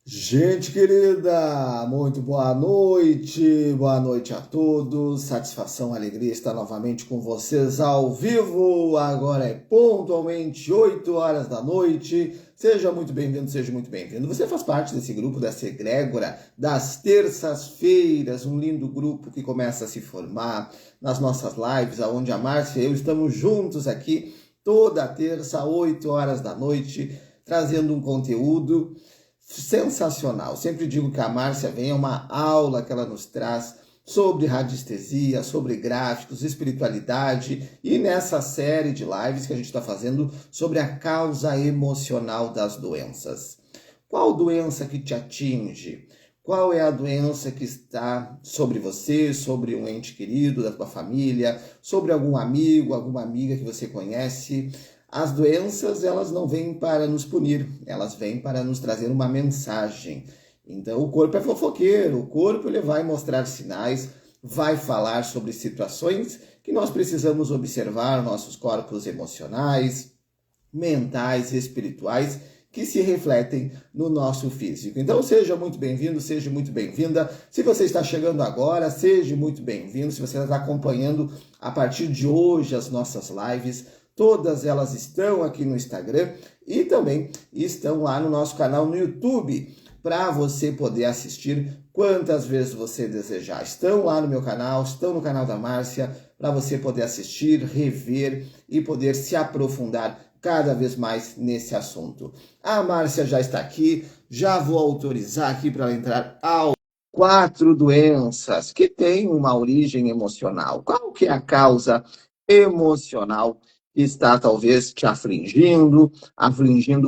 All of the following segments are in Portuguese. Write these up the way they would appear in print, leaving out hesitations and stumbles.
Gente querida, muito boa noite a todos. Satisfação, alegria estar novamente com vocês ao vivo. Agora é pontualmente 8 horas da noite. Seja muito bem-vindo, seja muito bem-vindo. Você faz parte desse grupo, dessa egrégora das terças-feiras, um lindo grupo que começa a se formar nas nossas lives, onde a Márcia e eu estamos juntos aqui toda terça, 8 horas da noite, trazendo um conteúdo sensacional. Sempre digo que a Márcia vem, é uma aula que ela nos traz sobre radiestesia, sobre gráficos, espiritualidade e nessa série de lives que a gente está fazendo sobre a causa emocional das doenças. Qual doença que te atinge? Qual é a doença que está sobre você, sobre um ente querido da tua família, sobre algum amigo, alguma amiga que você conhece? As doenças, elas não vêm para nos punir, elas vêm para nos trazer uma mensagem. Então, o corpo é fofoqueiro, o corpo ele vai mostrar sinais, vai falar sobre situações que nós precisamos observar, nossos corpos emocionais, mentais e espirituais, que se refletem no nosso físico. Então, seja muito bem-vindo, seja muito bem-vinda. Se você está chegando agora, seja muito bem-vindo. Se você está acompanhando a partir de hoje as nossas lives, todas elas estão aqui no Instagram e também estão lá no nosso canal no YouTube para você poder assistir quantas vezes você desejar. Estão lá no meu canal, estão no canal da Márcia, para você poder assistir, rever e poder se aprofundar cada vez mais nesse assunto. A Márcia já está aqui, já vou autorizar aqui para ela entrar ao 4 doenças que têm uma origem emocional. Qual que é a causa emocional que está talvez te afligindo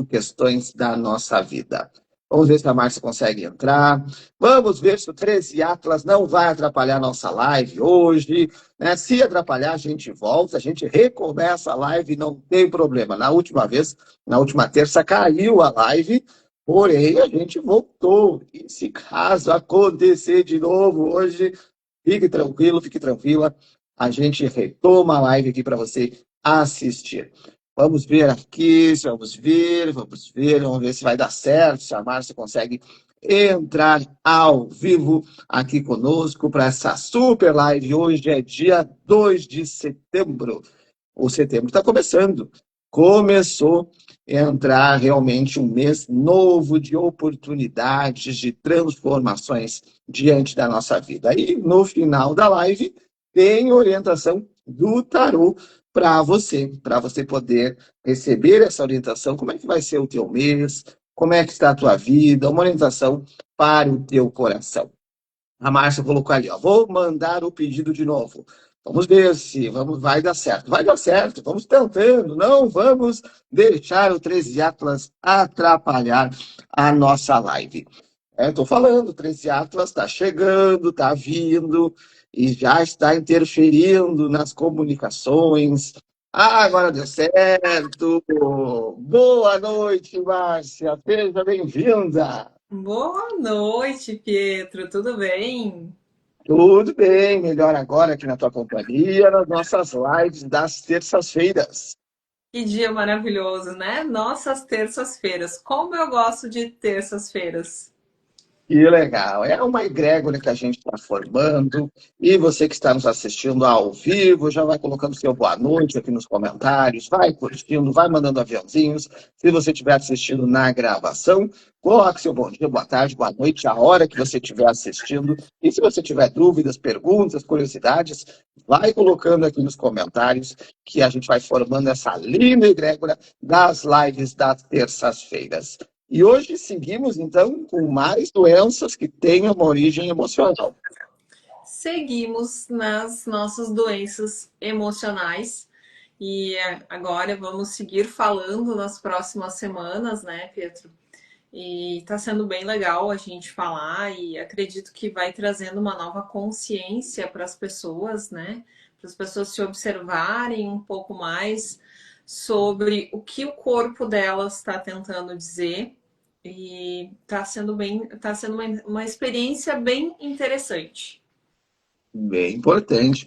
questões da nossa vida? Vamos ver se a Márcia consegue entrar. Vamos ver se o 13 Atlas não vai atrapalhar nossa live hoje, né? Se atrapalhar, a gente volta, a gente recomeça a live, não tem problema. Na última vez, na última terça, caiu a live, porém a gente voltou. E se caso acontecer de novo hoje, fique tranquilo, fique tranquila. A gente retoma a live aqui para você assistir. Vamos ver aqui, vamos ver se vai dar certo, se a Márcia consegue entrar ao vivo aqui conosco para essa super live. Hoje é dia 2 de setembro. O setembro está começando. Começou a entrar realmente um mês novo de oportunidades, de transformações diante da nossa vida. E no final da live tem orientação do tarô para você poder receber essa orientação. Como é que vai ser o teu mês? Como é que está a tua vida? Uma orientação para o teu coração. A Márcia colocou ali, ó, vou mandar o pedido de novo. Vamos ver se vai dar certo. Vai dar certo, vamos tentando. Não vamos deixar o 13 Atlas atrapalhar a nossa live. Estou falando, o 13 Atlas está chegando, está vindo e já está interferindo nas comunicações. Ah, agora deu certo. Boa noite, Márcia. Seja bem-vinda. Boa noite, Pietro. Tudo bem? Tudo bem, melhor agora aqui na tua companhia, nas nossas lives das terças-feiras. Que dia maravilhoso, né? Nossas terças-feiras. Como eu gosto de terças-feiras. Que legal, é uma egrégora que a gente está formando, e você que está nos assistindo ao vivo, já vai colocando seu boa noite aqui nos comentários, vai curtindo, vai mandando aviãozinhos. Se você estiver assistindo na gravação, coloque seu bom dia, boa tarde, boa noite, a hora que você estiver assistindo. E se você tiver dúvidas, perguntas, curiosidades, vai colocando aqui nos comentários, que a gente vai formando essa linda egrégora das lives das terças-feiras. E hoje seguimos, então, com mais doenças que têm uma origem emocional. Seguimos nas nossas doenças emocionais e agora vamos seguir falando nas próximas semanas, né, Pietro? E tá sendo bem legal a gente falar e acredito que vai trazendo uma nova consciência para as pessoas, né? Para as pessoas se observarem um pouco mais sobre o que o corpo delas está tentando dizer. E tá sendo uma experiência bem interessante. Bem importante,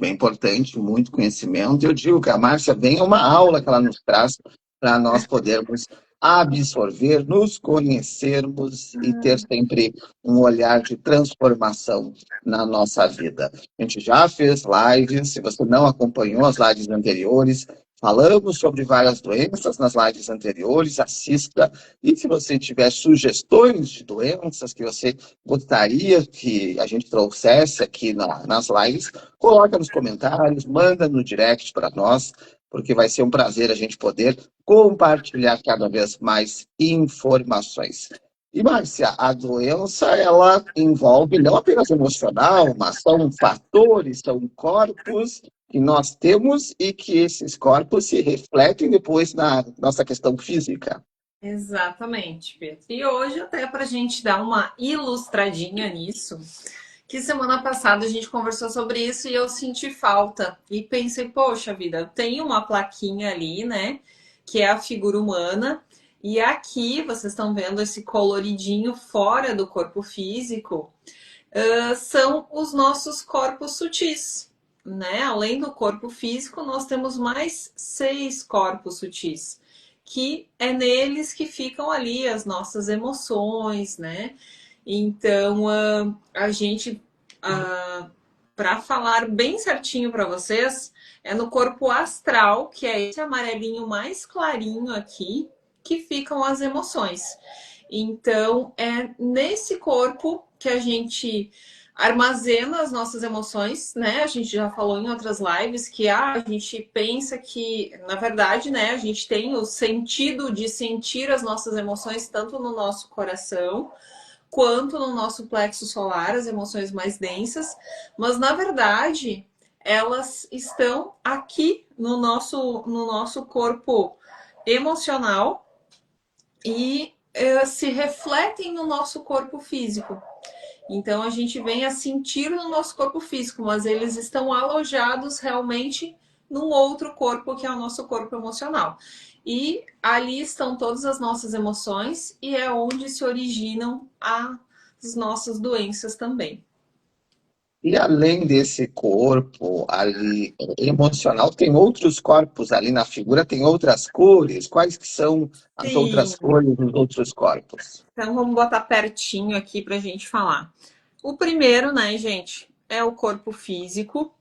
muito conhecimento. Eu digo que a Márcia vem a uma aula que ela nos traz para nós podermos absorver, nos conhecermos e ter sempre um olhar de transformação na nossa vida. A gente já fez lives, se você não acompanhou as lives anteriores, falamos sobre várias doenças nas lives anteriores, assista. E se você tiver sugestões de doenças que você gostaria que a gente trouxesse aqui nas lives, coloca nos comentários, manda no direct para nós, porque vai ser um prazer a gente poder compartilhar cada vez mais informações. E, Márcia, a doença, ela envolve não apenas emocional, mas são fatores, são corpos que nós temos e que esses corpos se refletem depois na nossa questão física. Exatamente, Pedro. E hoje, até para a gente dar uma ilustradinha nisso, que semana passada a gente conversou sobre isso e eu senti falta. E pensei, poxa vida, tem uma plaquinha ali, né? Que é a figura humana. E aqui, vocês estão vendo esse coloridinho fora do corpo físico, são os nossos corpos sutis, né? Além do corpo físico, nós temos mais 6 corpos sutis, que é neles que ficam ali as nossas emoções, né? Então, a gente, para falar bem certinho para vocês, é no corpo astral, que é esse amarelinho mais clarinho aqui, que ficam as emoções. Então, é nesse corpo que a gente armazena as nossas emoções, né? A gente já falou em outras lives que a gente pensa que, na verdade, né, a gente tem o sentido de sentir as nossas emoções tanto no nosso coração quanto no nosso plexo solar, as emoções mais densas, mas na verdade elas estão aqui no nosso corpo emocional e se refletem no nosso corpo físico. Então a gente vem a sentir no nosso corpo físico, mas eles estão alojados realmente num outro corpo que é o nosso corpo emocional. E ali estão todas as nossas emoções e é onde se originam as nossas doenças também. E além desse corpo ali emocional, tem outros corpos ali na figura, tem outras cores. Quais que são as Sim, outras cores dos outros corpos? então vamos botar pertinho aqui para a gente falar. O primeiro, né, gente, é o corpo físico,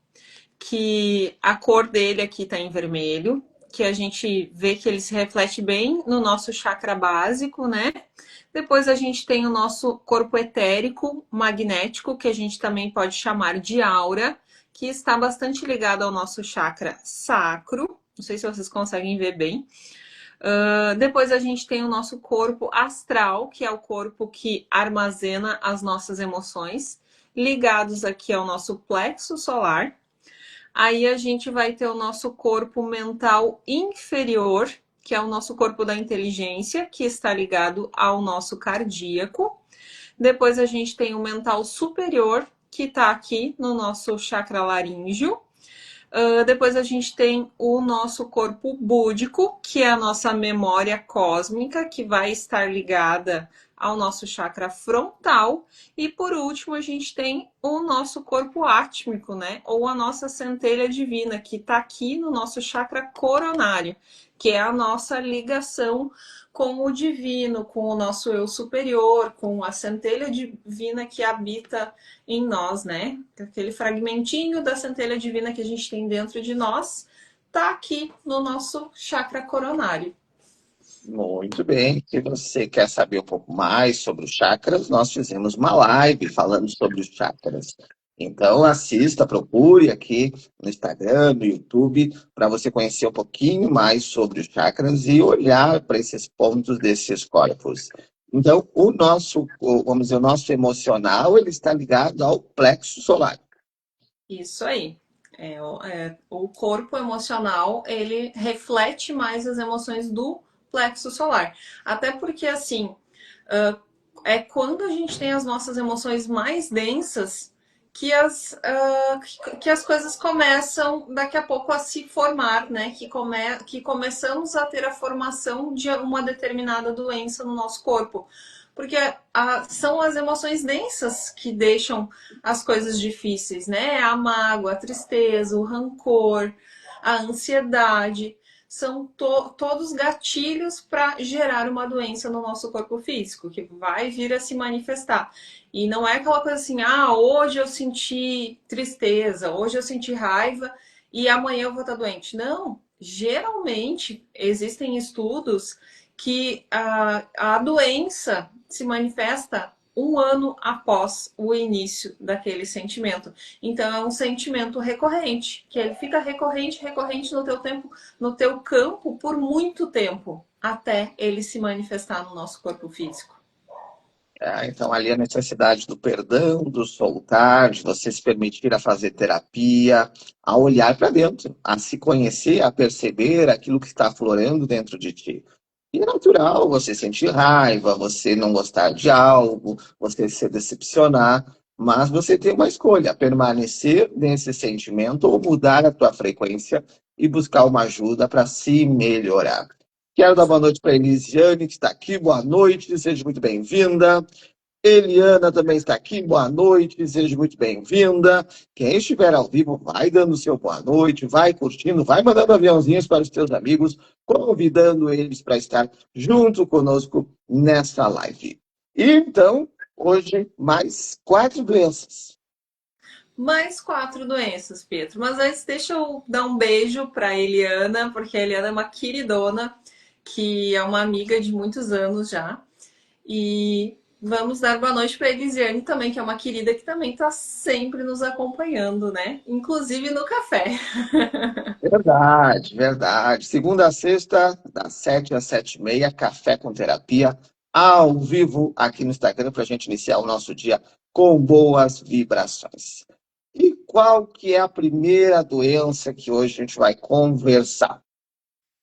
que a cor dele aqui está em vermelho, que a gente vê que ele se reflete bem no nosso chakra básico, né? Depois a gente tem o nosso corpo etérico magnético, que a gente também pode chamar de aura, que está bastante ligado ao nosso chakra sacro. Não sei se vocês conseguem ver bem. Depois a gente tem o nosso corpo astral, que é o corpo que armazena as nossas emoções, ligados aqui ao nosso plexo solar. Aí a gente vai ter o nosso corpo mental inferior, que é o nosso corpo da inteligência, que está ligado ao nosso cardíaco. Depois a gente tem o mental superior, que está aqui no nosso chakra laríngeo. Depois a gente tem o nosso corpo búdico, que é a nossa memória cósmica, que vai estar ligada ao nosso chakra frontal. E por último, a gente tem o nosso corpo átmico, né? Ou a nossa centelha divina, que está aqui no nosso chakra coronário, que é a nossa ligação com o divino, com o nosso eu superior, com a centelha divina que habita em nós, né? Aquele fragmentinho da centelha divina que a gente tem dentro de nós tá aqui no nosso chakra coronário. Muito bem. Se você quer saber um pouco mais sobre os chakras, nós fizemos uma live falando sobre os chakras. Então, assista, procure aqui no Instagram, no YouTube, para você conhecer um pouquinho mais sobre os chakras e olhar para esses pontos desses corpos. Então, vamos dizer, o nosso emocional, ele está ligado ao plexo solar. Isso aí. O corpo emocional, ele reflete mais as emoções do plexo solar. Até porque, assim, é quando a gente tem as nossas emoções mais densas que as coisas começam daqui a pouco a se formar, né? Que começamos a ter a formação de uma determinada doença no nosso corpo. Porque são as emoções densas que deixam as coisas difíceis, né? A mágoa, a tristeza, o rancor, a ansiedade. são todos gatilhos para gerar uma doença no nosso corpo físico, que vai vir a se manifestar. E não é aquela coisa assim, ah, hoje eu senti tristeza, hoje eu senti raiva e amanhã eu vou estar doente. Não, geralmente existem estudos que a doença se manifesta um ano após o início daquele sentimento. Então é um sentimento recorrente, que ele fica recorrente, recorrente no teu tempo, no teu campo por muito tempo, até ele se manifestar no nosso corpo físico. Então, ali a necessidade do perdão, do soltar, de você se permitir a fazer terapia, a olhar para dentro, a se conhecer, a perceber aquilo que está aflorando dentro de ti. E é natural você sentir raiva, você não gostar de algo, você se decepcionar, mas você tem uma escolha, permanecer nesse sentimento ou mudar a tua frequência e buscar uma ajuda para se melhorar. Quero dar boa noite para a Elisiane, que está aqui. Boa noite, seja muito bem-vinda. Eliana também está aqui. Boa noite, seja muito bem-vinda. Quem estiver ao vivo, vai dando seu boa noite, vai curtindo, vai mandando aviãozinhos para os seus amigos, convidando eles para estar junto conosco nessa live. E então, hoje, mais 4 doenças. Mais 4 doenças, Pedro. Mas antes, deixa eu dar um beijo para a Eliana, porque a Eliana é uma queridona, que é uma amiga de muitos anos já. E vamos dar boa noite para a Elisiane também, que é uma querida que também está sempre nos acompanhando, né? Inclusive no café. Verdade, verdade. Segunda a sexta, das 7 às 7h30, Café com Terapia, ao vivo aqui no Instagram, para a gente iniciar o nosso dia com boas vibrações. E qual que é a primeira doença que hoje a gente vai conversar?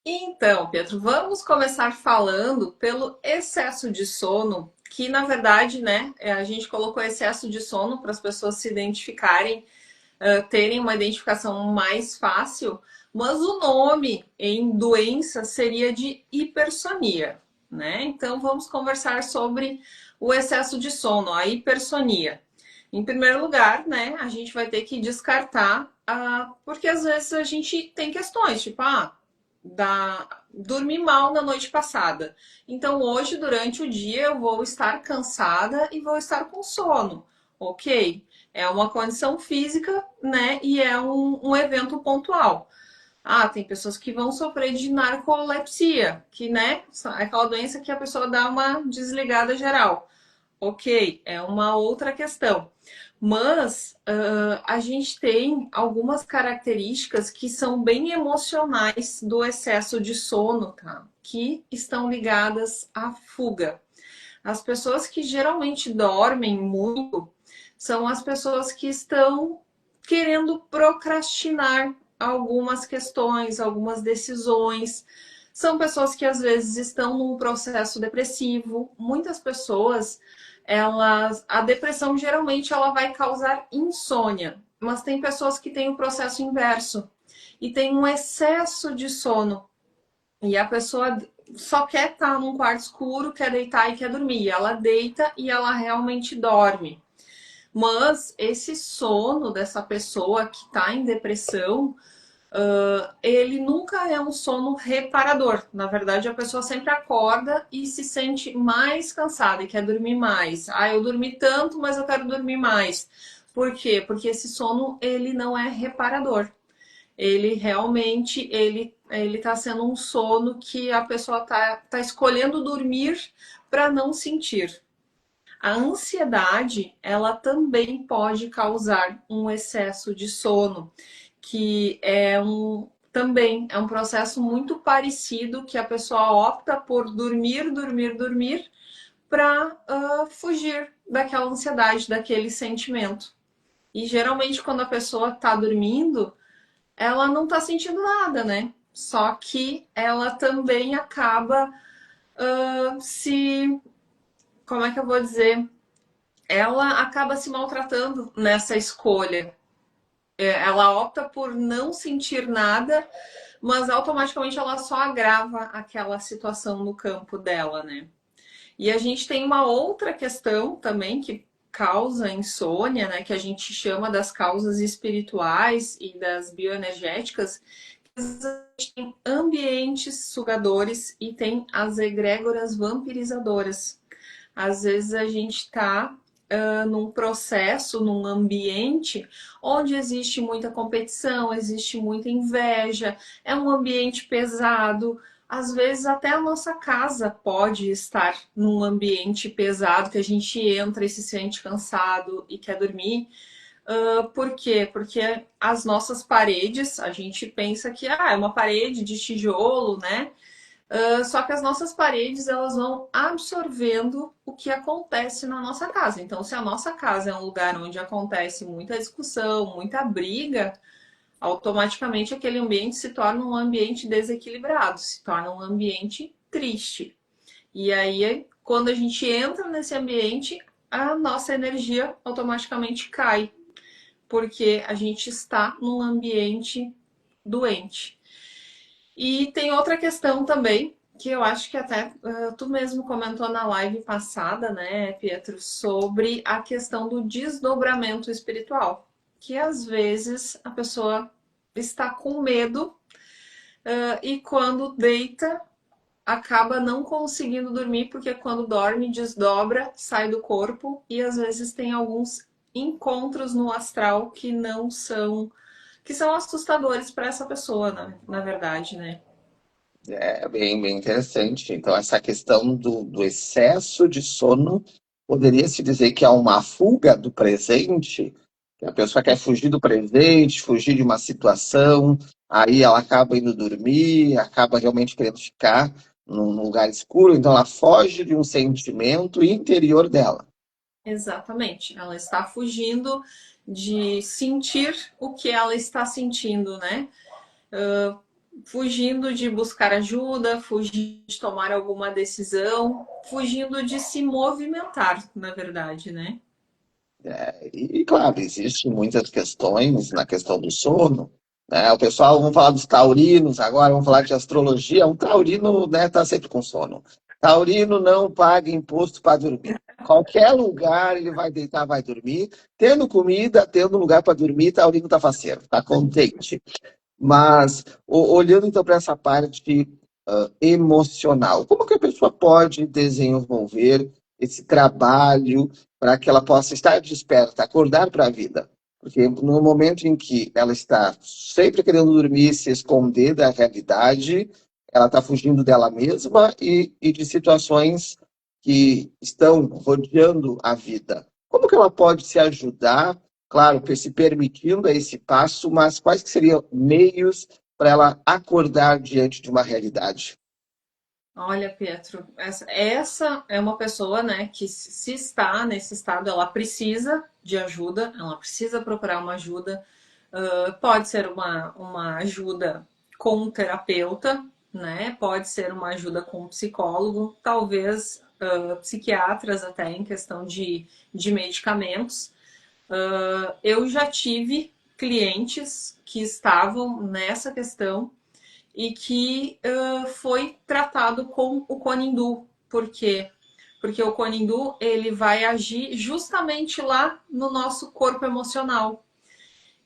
Então, Pedro, vamos começar falando pelo excesso de sono, que na verdade, né, a gente colocou excesso de sono para as pessoas se identificarem, terem uma identificação mais fácil, mas o nome em doença seria de hipersonia, né? Então vamos conversar sobre o excesso de sono, a hipersonia. Em primeiro lugar, né, a gente vai ter que descartar, porque às vezes a gente tem questões, tipo, dormi mal na noite passada. Então hoje, durante o dia, eu vou estar cansada e vou estar com sono. Ok? É uma condição física, né? E é um evento pontual. Ah, tem pessoas que vão sofrer de narcolepsia, que, né, é aquela doença que a pessoa dá uma desligada geral. Ok, é uma outra questão. Mas a gente tem algumas características que são bem emocionais do excesso de sono, tá? Que estão ligadas à fuga. As pessoas que geralmente dormem muito são as pessoas que estão querendo procrastinar algumas questões, algumas decisões. São pessoas que às vezes estão num processo depressivo. Muitas pessoas, a depressão geralmente ela vai causar insônia, mas tem pessoas que têm o processo inverso e tem um excesso de sono. E a pessoa só quer estar num quarto escuro, quer deitar e quer dormir. Ela deita e ela realmente dorme. Mas esse sono dessa pessoa que está em depressão, ele nunca é um sono reparador. Na verdade, a pessoa sempre acorda e se sente mais cansada e quer dormir mais. Ah, eu dormi tanto, mas eu quero dormir mais. Por quê? Porque esse sono ele não é reparador. Ele realmente ele está sendo um sono que a pessoa tá escolhendo dormir para não sentir. A ansiedade, ela também pode causar um excesso de sono, que também é um processo muito parecido que a pessoa opta por dormir, dormir, dormir para fugir daquela ansiedade, daquele sentimento. E geralmente quando a pessoa está dormindo, ela não está sentindo nada, né? Só que ela também acaba se. Como é que eu vou dizer? Ela acaba se maltratando nessa escolha. Ela opta por não sentir nada, mas automaticamente ela só agrava aquela situação no campo dela, né? E a gente tem uma outra questão também que causa insônia, né? Que a gente chama das causas espirituais e das bioenergéticas, tem ambientes sugadores e tem as egrégoras vampirizadoras. Às vezes a gente está num processo, num ambiente onde existe muita competição, existe muita inveja, é um ambiente pesado. Às vezes até a nossa casa pode estar num ambiente pesado, que a gente entra e se sente cansado e quer dormir. Por quê? Porque as nossas paredes, a gente pensa que é uma parede de tijolo, né? Só que as nossas paredes elas vão absorvendo o que acontece na nossa casa. Então, se a nossa casa é um lugar onde acontece muita discussão, muita briga, automaticamente aquele ambiente se torna um ambiente desequilibrado, se torna um ambiente triste. E aí, quando a gente entra nesse ambiente, a nossa energia automaticamente cai, porque a gente está num ambiente doente. E tem outra questão também, que eu acho que até tu mesmo comentou na live passada, né, Pietro, sobre a questão do desdobramento espiritual. Que às vezes a pessoa está com medo e quando deita acaba não conseguindo dormir, porque quando dorme desdobra, sai do corpo e às vezes tem alguns encontros no astral que são assustadores para essa pessoa, na verdade, né? É bem interessante. Então, essa questão do excesso de sono poderia se dizer que é uma fuga do presente, que a pessoa quer fugir do presente, fugir de uma situação, aí ela acaba indo dormir, acaba realmente querendo ficar num lugar escuro, então ela foge de um sentimento interior dela. Exatamente. Ela está fugindo de sentir o que ela está sentindo, né? Fugindo de buscar ajuda, fugindo de tomar alguma decisão, fugindo de se movimentar, na verdade, né? E, claro, existem muitas questões na questão do sono, né? O pessoal, vamos falar dos taurinos agora, vamos falar de astrologia. Um taurino, né, tá sempre com sono. Taurino não paga imposto para dormir. Qualquer lugar ele vai deitar, vai dormir. Tendo comida, tendo lugar para dormir, taurino tá faceiro, tá contente. Mas, olhando então para essa parte emocional, como que a pessoa pode desenvolver esse trabalho para que ela possa estar desperta, acordar para a vida? Porque no momento em que ela está sempre querendo dormir, se esconder da realidade, ela está fugindo dela mesma e de situações que estão rodeando a vida. Como que ela pode se ajudar, claro, se permitindo esse passo, mas quais que seriam meios para ela acordar diante de uma realidade? Olha, Pietro, essa é uma pessoa, né, que se está nesse estado, ela precisa de ajuda, ela precisa procurar uma ajuda. Pode ser uma ajuda com um terapeuta, né? Pode ser uma ajuda com um psicólogo, talvez psiquiatras até em questão de medicamentos. Eu já tive clientes que estavam nessa questão e que foi tratado com o Conindu. Por quê? Porque o Conindu ele vai agir justamente lá no nosso corpo emocional.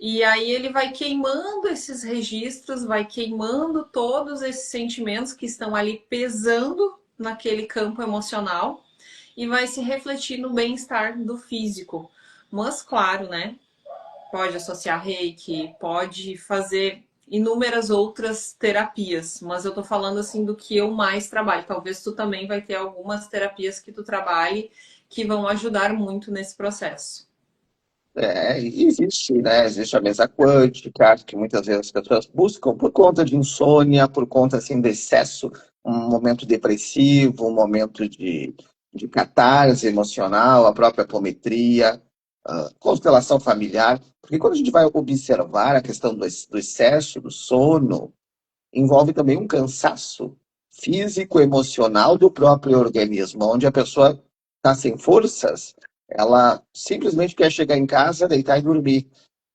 E aí ele vai queimando esses registros, vai queimando todos esses sentimentos que estão ali pesando naquele campo emocional e vai se refletir no bem-estar do físico. Mas claro, né? Pode associar reiki, pode fazer inúmeras outras terapias, mas eu tô falando assim do que eu mais trabalho. Talvez tu também vai ter algumas terapias que tu trabalhe que vão ajudar muito nesse processo. E existe, né? Existe a mesa quântica, que muitas vezes as pessoas buscam por conta de insônia, por conta assim, de excesso, um momento depressivo, um momento de catarse emocional, a própria apometria, constelação familiar. Porque quando a gente vai observar a questão do excesso, do sono, envolve também um cansaço físico, emocional do próprio organismo, onde a pessoa está sem forças, ela simplesmente quer chegar em casa, deitar e dormir,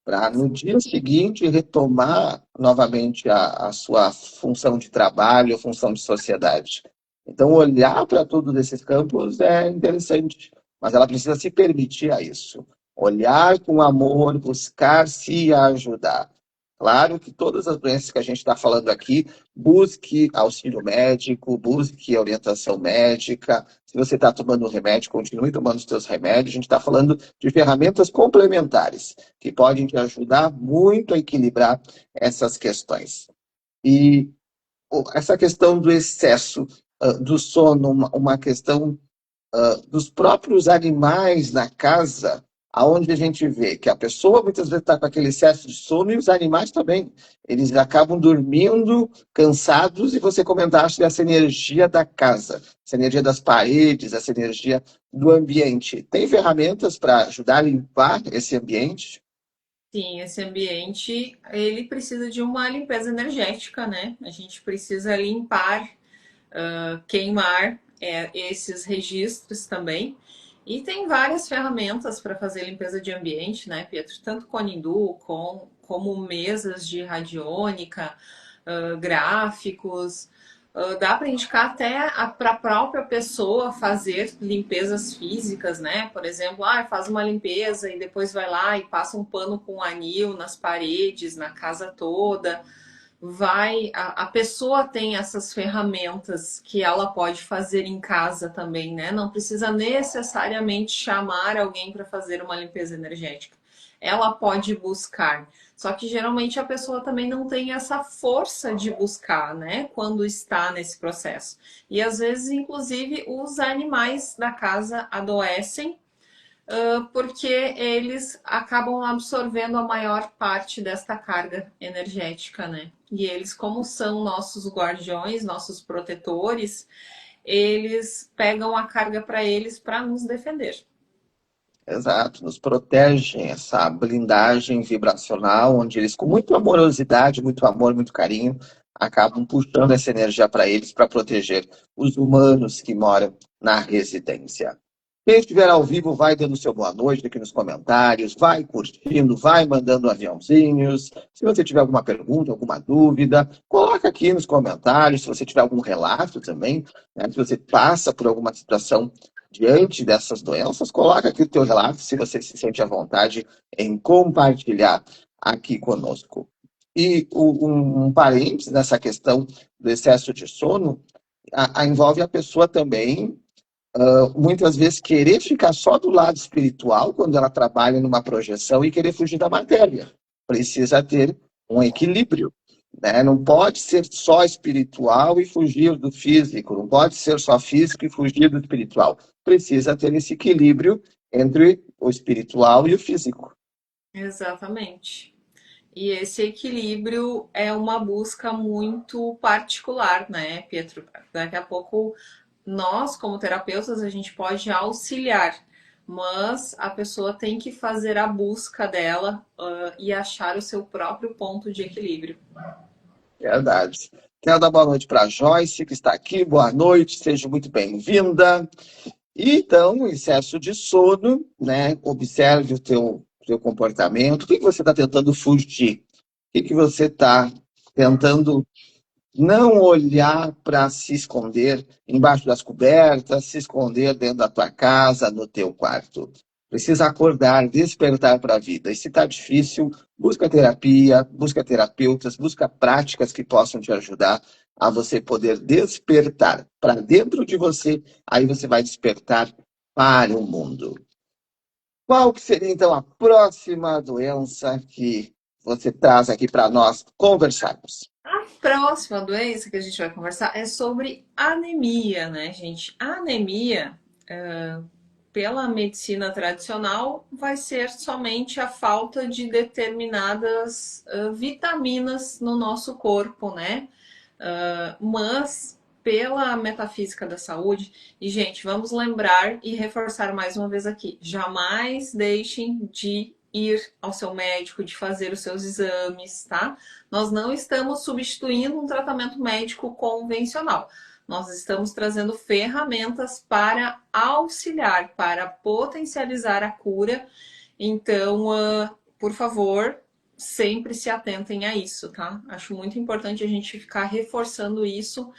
para no dia seguinte retomar novamente a sua função de trabalho, função de sociedade. Então, olhar para todos esses campos é interessante, mas ela precisa se permitir a isso. Olhar com amor, buscar se ajudar. Claro que todas as doenças que a gente está falando aqui, busque auxílio médico, busque orientação médica. Se você está tomando um remédio, continue tomando os seus remédios. A gente está falando de ferramentas complementares que podem te ajudar muito a equilibrar essas questões. E essa questão do excesso do sono, uma questão dos próprios animais na casa, aonde a gente vê que a pessoa muitas vezes está com aquele excesso de sono e os animais também. Eles acabam dormindo, cansados, e você comentaste dessa energia da casa, essa energia das paredes, essa energia do ambiente. Tem ferramentas para ajudar a limpar esse ambiente? Sim, esse ambiente, ele precisa de uma limpeza energética, né? A gente precisa limpar, queimar esses registros também. E tem várias ferramentas para fazer limpeza de ambiente, né, Pietro? Tanto com Nindu, como mesas de radiônica, gráficos. Dá para indicar até para a própria pessoa fazer limpezas físicas, né? Por exemplo, faz uma limpeza e depois vai lá e passa um pano com anil nas paredes, na casa toda. A pessoa tem essas ferramentas que ela pode fazer em casa também, né? Não precisa necessariamente chamar alguém para fazer uma limpeza energética. Ela pode buscar. Só que geralmente a pessoa também não tem essa força de buscar, né? Quando está nesse processo. E às vezes, inclusive, os animais da casa adoecem porque eles acabam absorvendo a maior parte desta carga energética, né? E eles, como são nossos guardiões, nossos protetores, eles pegam a carga para eles para nos defender. Exato, nos protegem essa blindagem vibracional, onde eles, com muita amorosidade, muito amor, muito carinho, acabam puxando essa energia para eles, para proteger os humanos que moram na residência. Quem estiver ao vivo, vai dando seu boa noite aqui nos comentários, vai curtindo, vai mandando aviãozinhos. Se você tiver alguma pergunta, alguma dúvida, coloca aqui nos comentários. Se você tiver algum relato também, né, se você passa por alguma situação diante dessas doenças, coloca aqui o teu relato, se você se sente à vontade em compartilhar aqui conosco. E um parênteses nessa questão do excesso de sono, envolve a pessoa também muitas vezes querer ficar só do lado espiritual quando ela trabalha numa projeção e querer fugir da matéria. Precisa ter um equilíbrio, né? Não pode ser só espiritual e fugir do físico, não pode ser só físico e fugir do espiritual. Precisa ter esse equilíbrio entre o espiritual e o físico. Exatamente. E esse equilíbrio é uma busca muito particular, né, Pietro? Daqui a pouco nós, como terapeutas, a gente pode auxiliar, mas a pessoa tem que fazer a busca dela e achar o seu próprio ponto de equilíbrio. Verdade. Quero dar boa noite para a Joyce, que está aqui. Boa noite, seja muito bem-vinda. E, então, excesso de sono, né? Observe o teu comportamento. O que você está tentando fugir? O que você está tentando não olhar para se esconder embaixo das cobertas, se esconder dentro da tua casa, no teu quarto? Precisa acordar, despertar para a vida. E se está difícil, busca terapia, busca terapeutas, busca práticas que possam te ajudar a você poder despertar para dentro de você, aí você vai despertar para o mundo. Qual que seria, então, a próxima doença que você traz aqui para nós conversarmos? A próxima doença que a gente vai conversar é sobre anemia, né, gente? A anemia, pela medicina tradicional, vai ser somente a falta de determinadas vitaminas no nosso corpo, né? Mas pela metafísica da saúde, e gente, vamos lembrar e reforçar mais uma vez aqui: jamais deixem de ir ao seu médico, de fazer os seus exames, tá? Nós não estamos substituindo um tratamento médico convencional. Nós estamos trazendo ferramentas para auxiliar, para potencializar a cura. Então, por favor, sempre se atentem a isso, tá? Acho muito importante a gente ficar reforçando isso,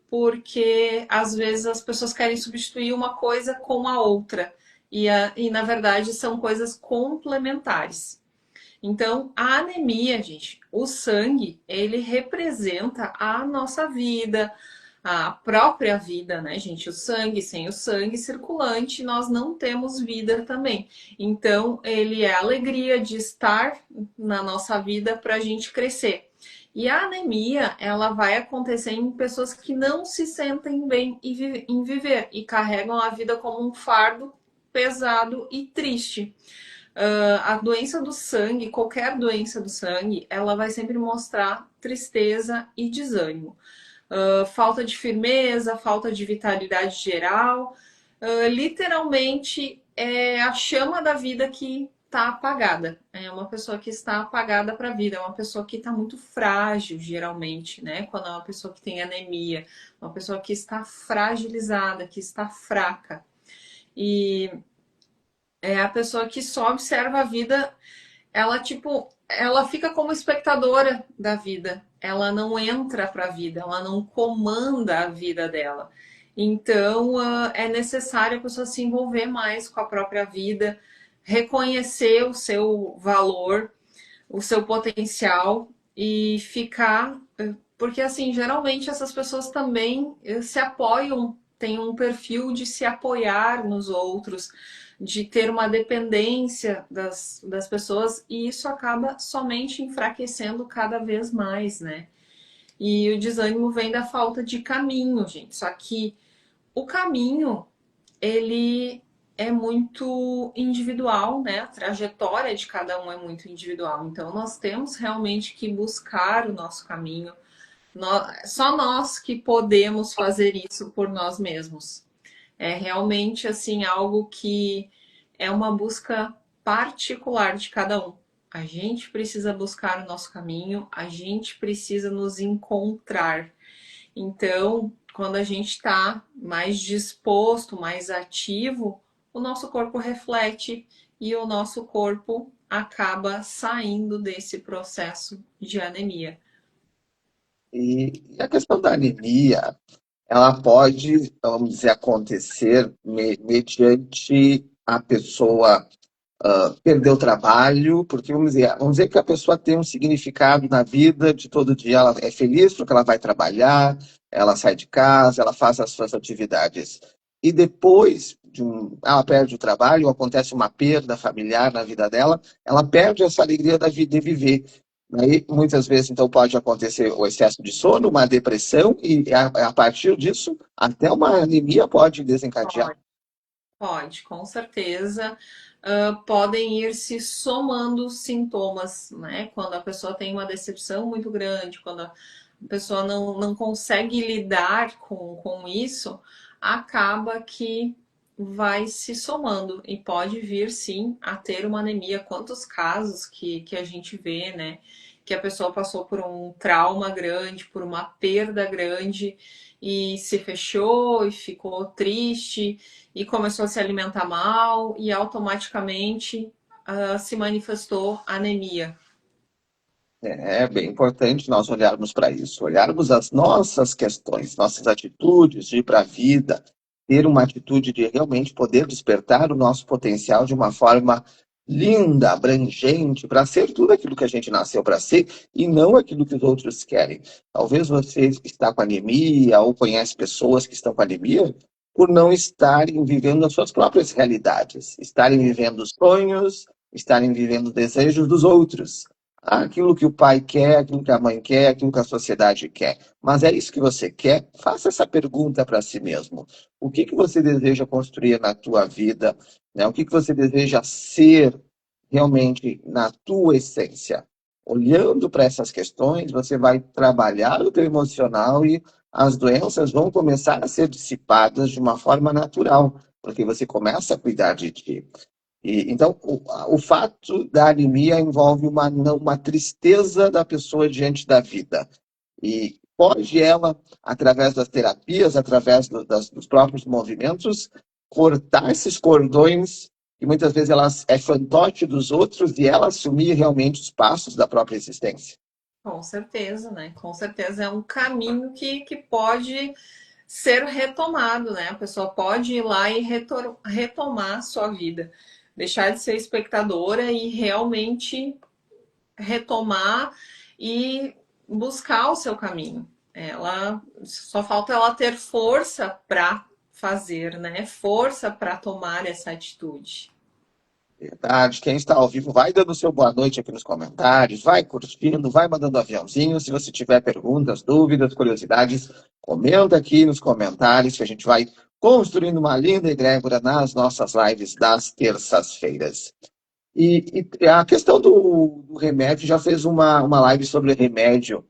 porque às vezes as pessoas querem substituir uma coisa com a outra. E na verdade são coisas complementares. Então, a anemia, gente, o sangue, ele representa a nossa vida, a própria vida, né, gente? O sangue, sem o sangue circulante, nós não temos vida também. Então, ele é a alegria de estar na nossa vida para a gente crescer. E a anemia, ela vai acontecer em pessoas que não se sentem bem em viver e carregam a vida como um fardo pesado e triste. A doença do sangue, qualquer doença do sangue, ela vai sempre mostrar tristeza e desânimo. Falta de firmeza, falta de vitalidade geral. Literalmente é a chama da vida que está apagada. É uma pessoa que está apagada para a vida, é uma pessoa que está muito frágil, geralmente, né? Quando é uma pessoa que tem anemia, uma pessoa que está fragilizada, que está fraca. E é a pessoa que só observa a vida, ela tipo, ela fica como espectadora da vida. Ela não entra para a vida, ela não comanda a vida dela. Então, é necessário a pessoa se envolver mais com a própria vida, reconhecer o seu valor, o seu potencial e ficar. Porque, assim, geralmente essas pessoas também se apoiam, têm um perfil de se apoiar nos outros, de ter uma dependência das pessoas, e isso acaba somente enfraquecendo cada vez mais, né? E o desânimo vem da falta de caminho, gente. Só que o caminho, ele é muito individual, né? A trajetória de cada um é muito individual. Então, nós temos realmente que buscar o nosso caminho. Só nós que podemos fazer isso por nós mesmos. É realmente assim algo que é uma busca particular de cada um. A gente precisa buscar o nosso caminho, a gente precisa nos encontrar. Então, quando a gente está mais disposto, mais ativo, o nosso corpo reflete e o nosso corpo acaba saindo desse processo de anemia. E a questão da anemia, ela pode, vamos dizer, acontecer mediante a pessoa perder o trabalho, porque vamos dizer que a pessoa tem um significado na vida de todo dia, ela é feliz porque ela vai trabalhar, ela sai de casa, ela faz as suas atividades. E depois ela perde o trabalho, ou acontece uma perda familiar na vida dela, ela perde essa alegria da vida de viver. Aí, muitas vezes, então, pode acontecer o excesso de sono, uma depressão, e a partir disso, até uma anemia pode desencadear. Pode, com certeza. Podem ir se somando sintomas, né? Quando a pessoa tem uma decepção muito grande, quando a pessoa não consegue lidar com isso, acaba que vai se somando e pode vir sim a ter uma anemia. Quantos casos que a gente vê, né? Que a pessoa passou por um trauma grande, por uma perda grande e se fechou e ficou triste e começou a se alimentar mal e automaticamente se manifestou anemia. É bem importante nós olharmos para isso, olharmos as nossas questões, nossas atitudes de ir para a vida, ter uma atitude de realmente poder despertar o nosso potencial de uma forma linda, abrangente, para ser tudo aquilo que a gente nasceu para ser e não aquilo que os outros querem. Talvez você está com anemia ou conhece pessoas que estão com anemia por não estarem vivendo as suas próprias realidades, estarem vivendo sonhos, estarem vivendo desejos dos outros, aquilo que o pai quer, aquilo que a mãe quer, aquilo que a sociedade quer. Mas é isso que você quer? Faça essa pergunta para si mesmo. O que que você deseja construir na tua vida, né? O que que você deseja ser realmente na tua essência? Olhando para essas questões, você vai trabalhar o teu emocional e as doenças vão começar a ser dissipadas de uma forma natural, porque você começa a cuidar de ti. Então, o fato da anemia envolve uma tristeza da pessoa diante da vida. E pode ela, através das terapias, através dos próprios movimentos, cortar esses cordões, que muitas vezes ela é fantoche dos outros, e ela assumir realmente os passos da própria existência. Com certeza, né? Com certeza é um caminho que pode ser retomado, né? A pessoa pode ir lá e retomar a sua vida, deixar de ser espectadora e realmente retomar e buscar o seu caminho. Ela só falta ela ter força para fazer, né? Força para tomar essa atitude. Verdade. Quem está ao vivo, vai dando seu boa noite aqui nos comentários, vai curtindo, vai mandando aviãozinho. Se você tiver perguntas, dúvidas, curiosidades, comenta aqui nos comentários que a gente vai construindo uma linda egrégora nas nossas lives das terças-feiras. E a questão do remédio, já fez uma live sobre remédio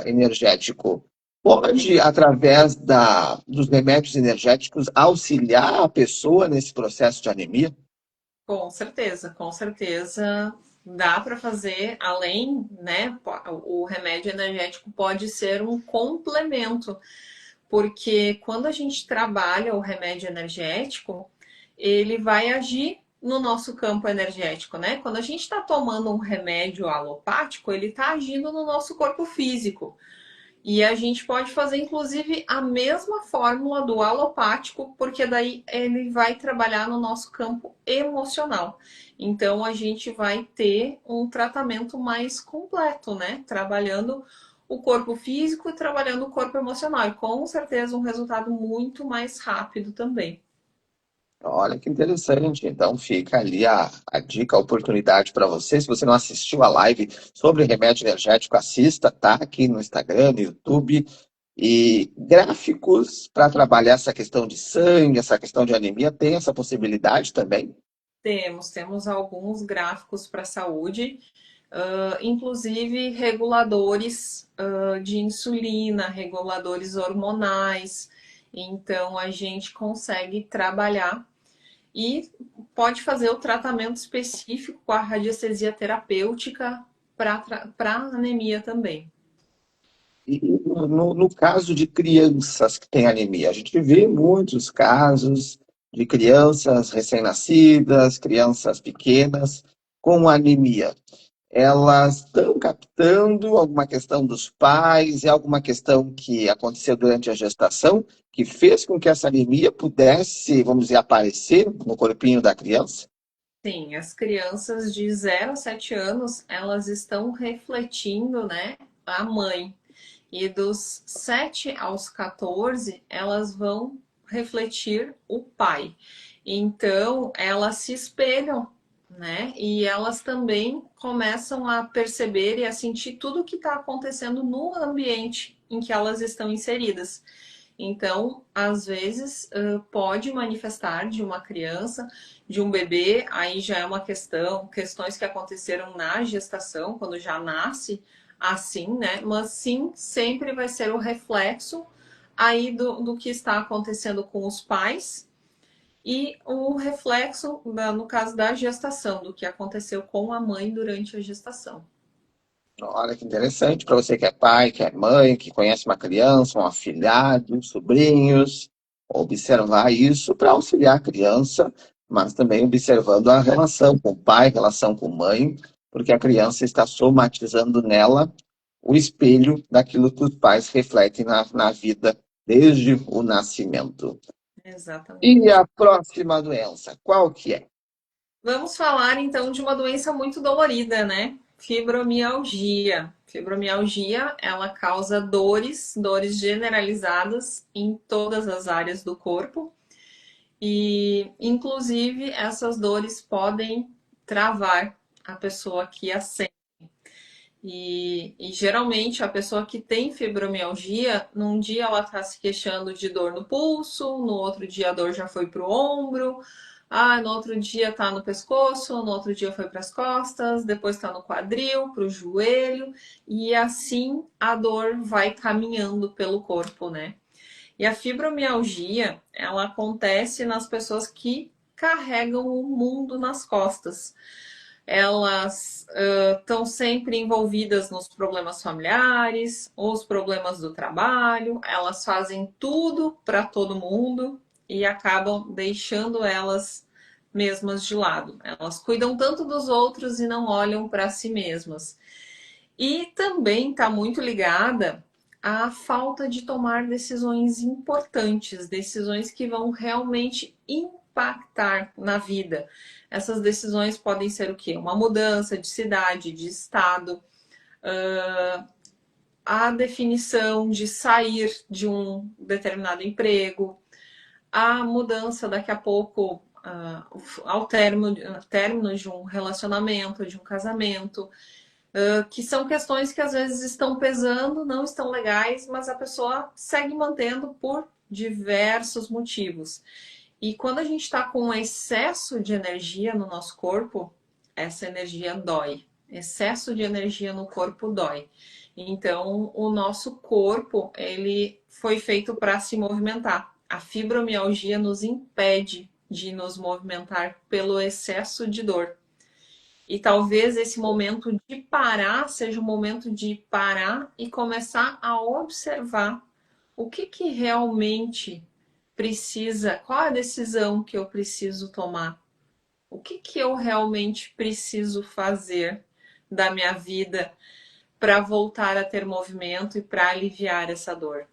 energético. Pode, através dos remédios energéticos, auxiliar a pessoa nesse processo de anemia? Com certeza dá para fazer, além, né? O remédio energético pode ser um complemento, porque quando a gente trabalha o remédio energético, ele vai agir no nosso campo energético, né? Quando a gente está tomando um remédio alopático, ele está agindo no nosso corpo físico. E a gente pode fazer, inclusive, a mesma fórmula do alopático, porque daí ele vai trabalhar no nosso campo emocional. Então, a gente vai ter um tratamento mais completo, né? Trabalhando o corpo físico e trabalhando o corpo emocional. E com certeza um resultado muito mais rápido também. Olha que interessante. Então fica ali a dica, a oportunidade para você. Se você não assistiu a live sobre remédio energético, assista, tá? Aqui no Instagram, no YouTube. E gráficos para trabalhar essa questão de sangue, essa questão de anemia, tem essa possibilidade também? Temos alguns gráficos para a saúde, inclusive reguladores de insulina, reguladores hormonais. Então, a gente consegue trabalhar e pode fazer o tratamento específico com a radiestesia terapêutica para anemia também. E no caso de crianças que têm anemia, a gente vê muitos casos de crianças recém-nascidas, crianças pequenas com anemia. Elas estão captando alguma questão dos pais, é alguma questão que aconteceu durante a gestação, que fez com que essa anemia pudesse, vamos dizer, aparecer no corpinho da criança? Sim, as crianças de 0 a 7 anos, elas estão refletindo, né, a mãe. E dos 7 aos 14, elas vão refletir o pai. Então, elas se espelham, né? E elas também começam a perceber e a sentir tudo o que está acontecendo no ambiente em que elas estão inseridas. Então, às vezes, pode manifestar de uma criança, de um bebê, aí já é uma questões que aconteceram na gestação, quando já nasce assim, né? Mas sim, sempre vai ser o reflexo aí do que está acontecendo com os pais e o reflexo, no caso da gestação, do que aconteceu com a mãe durante a gestação. Olha que interessante para você que é pai, que é mãe, que conhece uma criança, um afilhado, sobrinhos, observar isso para auxiliar a criança, mas também observando a relação com o pai, relação com a mãe, porque a criança está somatizando nela o espelho daquilo que os pais refletem na vida desde o nascimento. E Exatamente. a próxima doença, qual que é? Vamos falar então de uma doença muito dolorida, né? Fibromialgia. Fibromialgia, ela causa dores generalizadas em todas as áreas do corpo e, inclusive, essas dores podem travar a pessoa que a sente. E geralmente a pessoa que tem fibromialgia, num dia ela está se queixando de dor no pulso, no outro dia a dor já foi para o ombro, no outro dia está no pescoço, no outro dia foi para as costas, depois está no quadril, para o joelho, e assim a dor vai caminhando pelo corpo, né? E a fibromialgia, ela acontece nas pessoas que carregam o mundo nas costas. Elas estão sempre envolvidas nos problemas familiares, os problemas do trabalho, elas fazem tudo para todo mundo e acabam deixando elas mesmas de lado. Elas cuidam tanto dos outros e não olham para si mesmas. E também está muito ligada à falta de tomar decisões importantes, decisões que vão realmente impactar impactar na vida. Essas decisões podem ser o quê? Uma mudança de cidade, de estado, a definição de sair de um determinado emprego, a mudança daqui a pouco ao término de um relacionamento, de um casamento, que são questões que às vezes estão pesando, não estão legais, mas a pessoa segue mantendo por diversos motivos. E quando a gente está com excesso de energia no nosso corpo, essa energia dói. Excesso de energia no corpo dói. Então, o nosso corpo, ele foi feito para se movimentar. A fibromialgia nos impede de nos movimentar pelo excesso de dor. E talvez esse momento de parar seja o momento de parar e começar a observar o que realmente precisa, qual a decisão que eu preciso tomar, o que eu realmente preciso fazer da minha vida para voltar a ter movimento e para aliviar essa dor.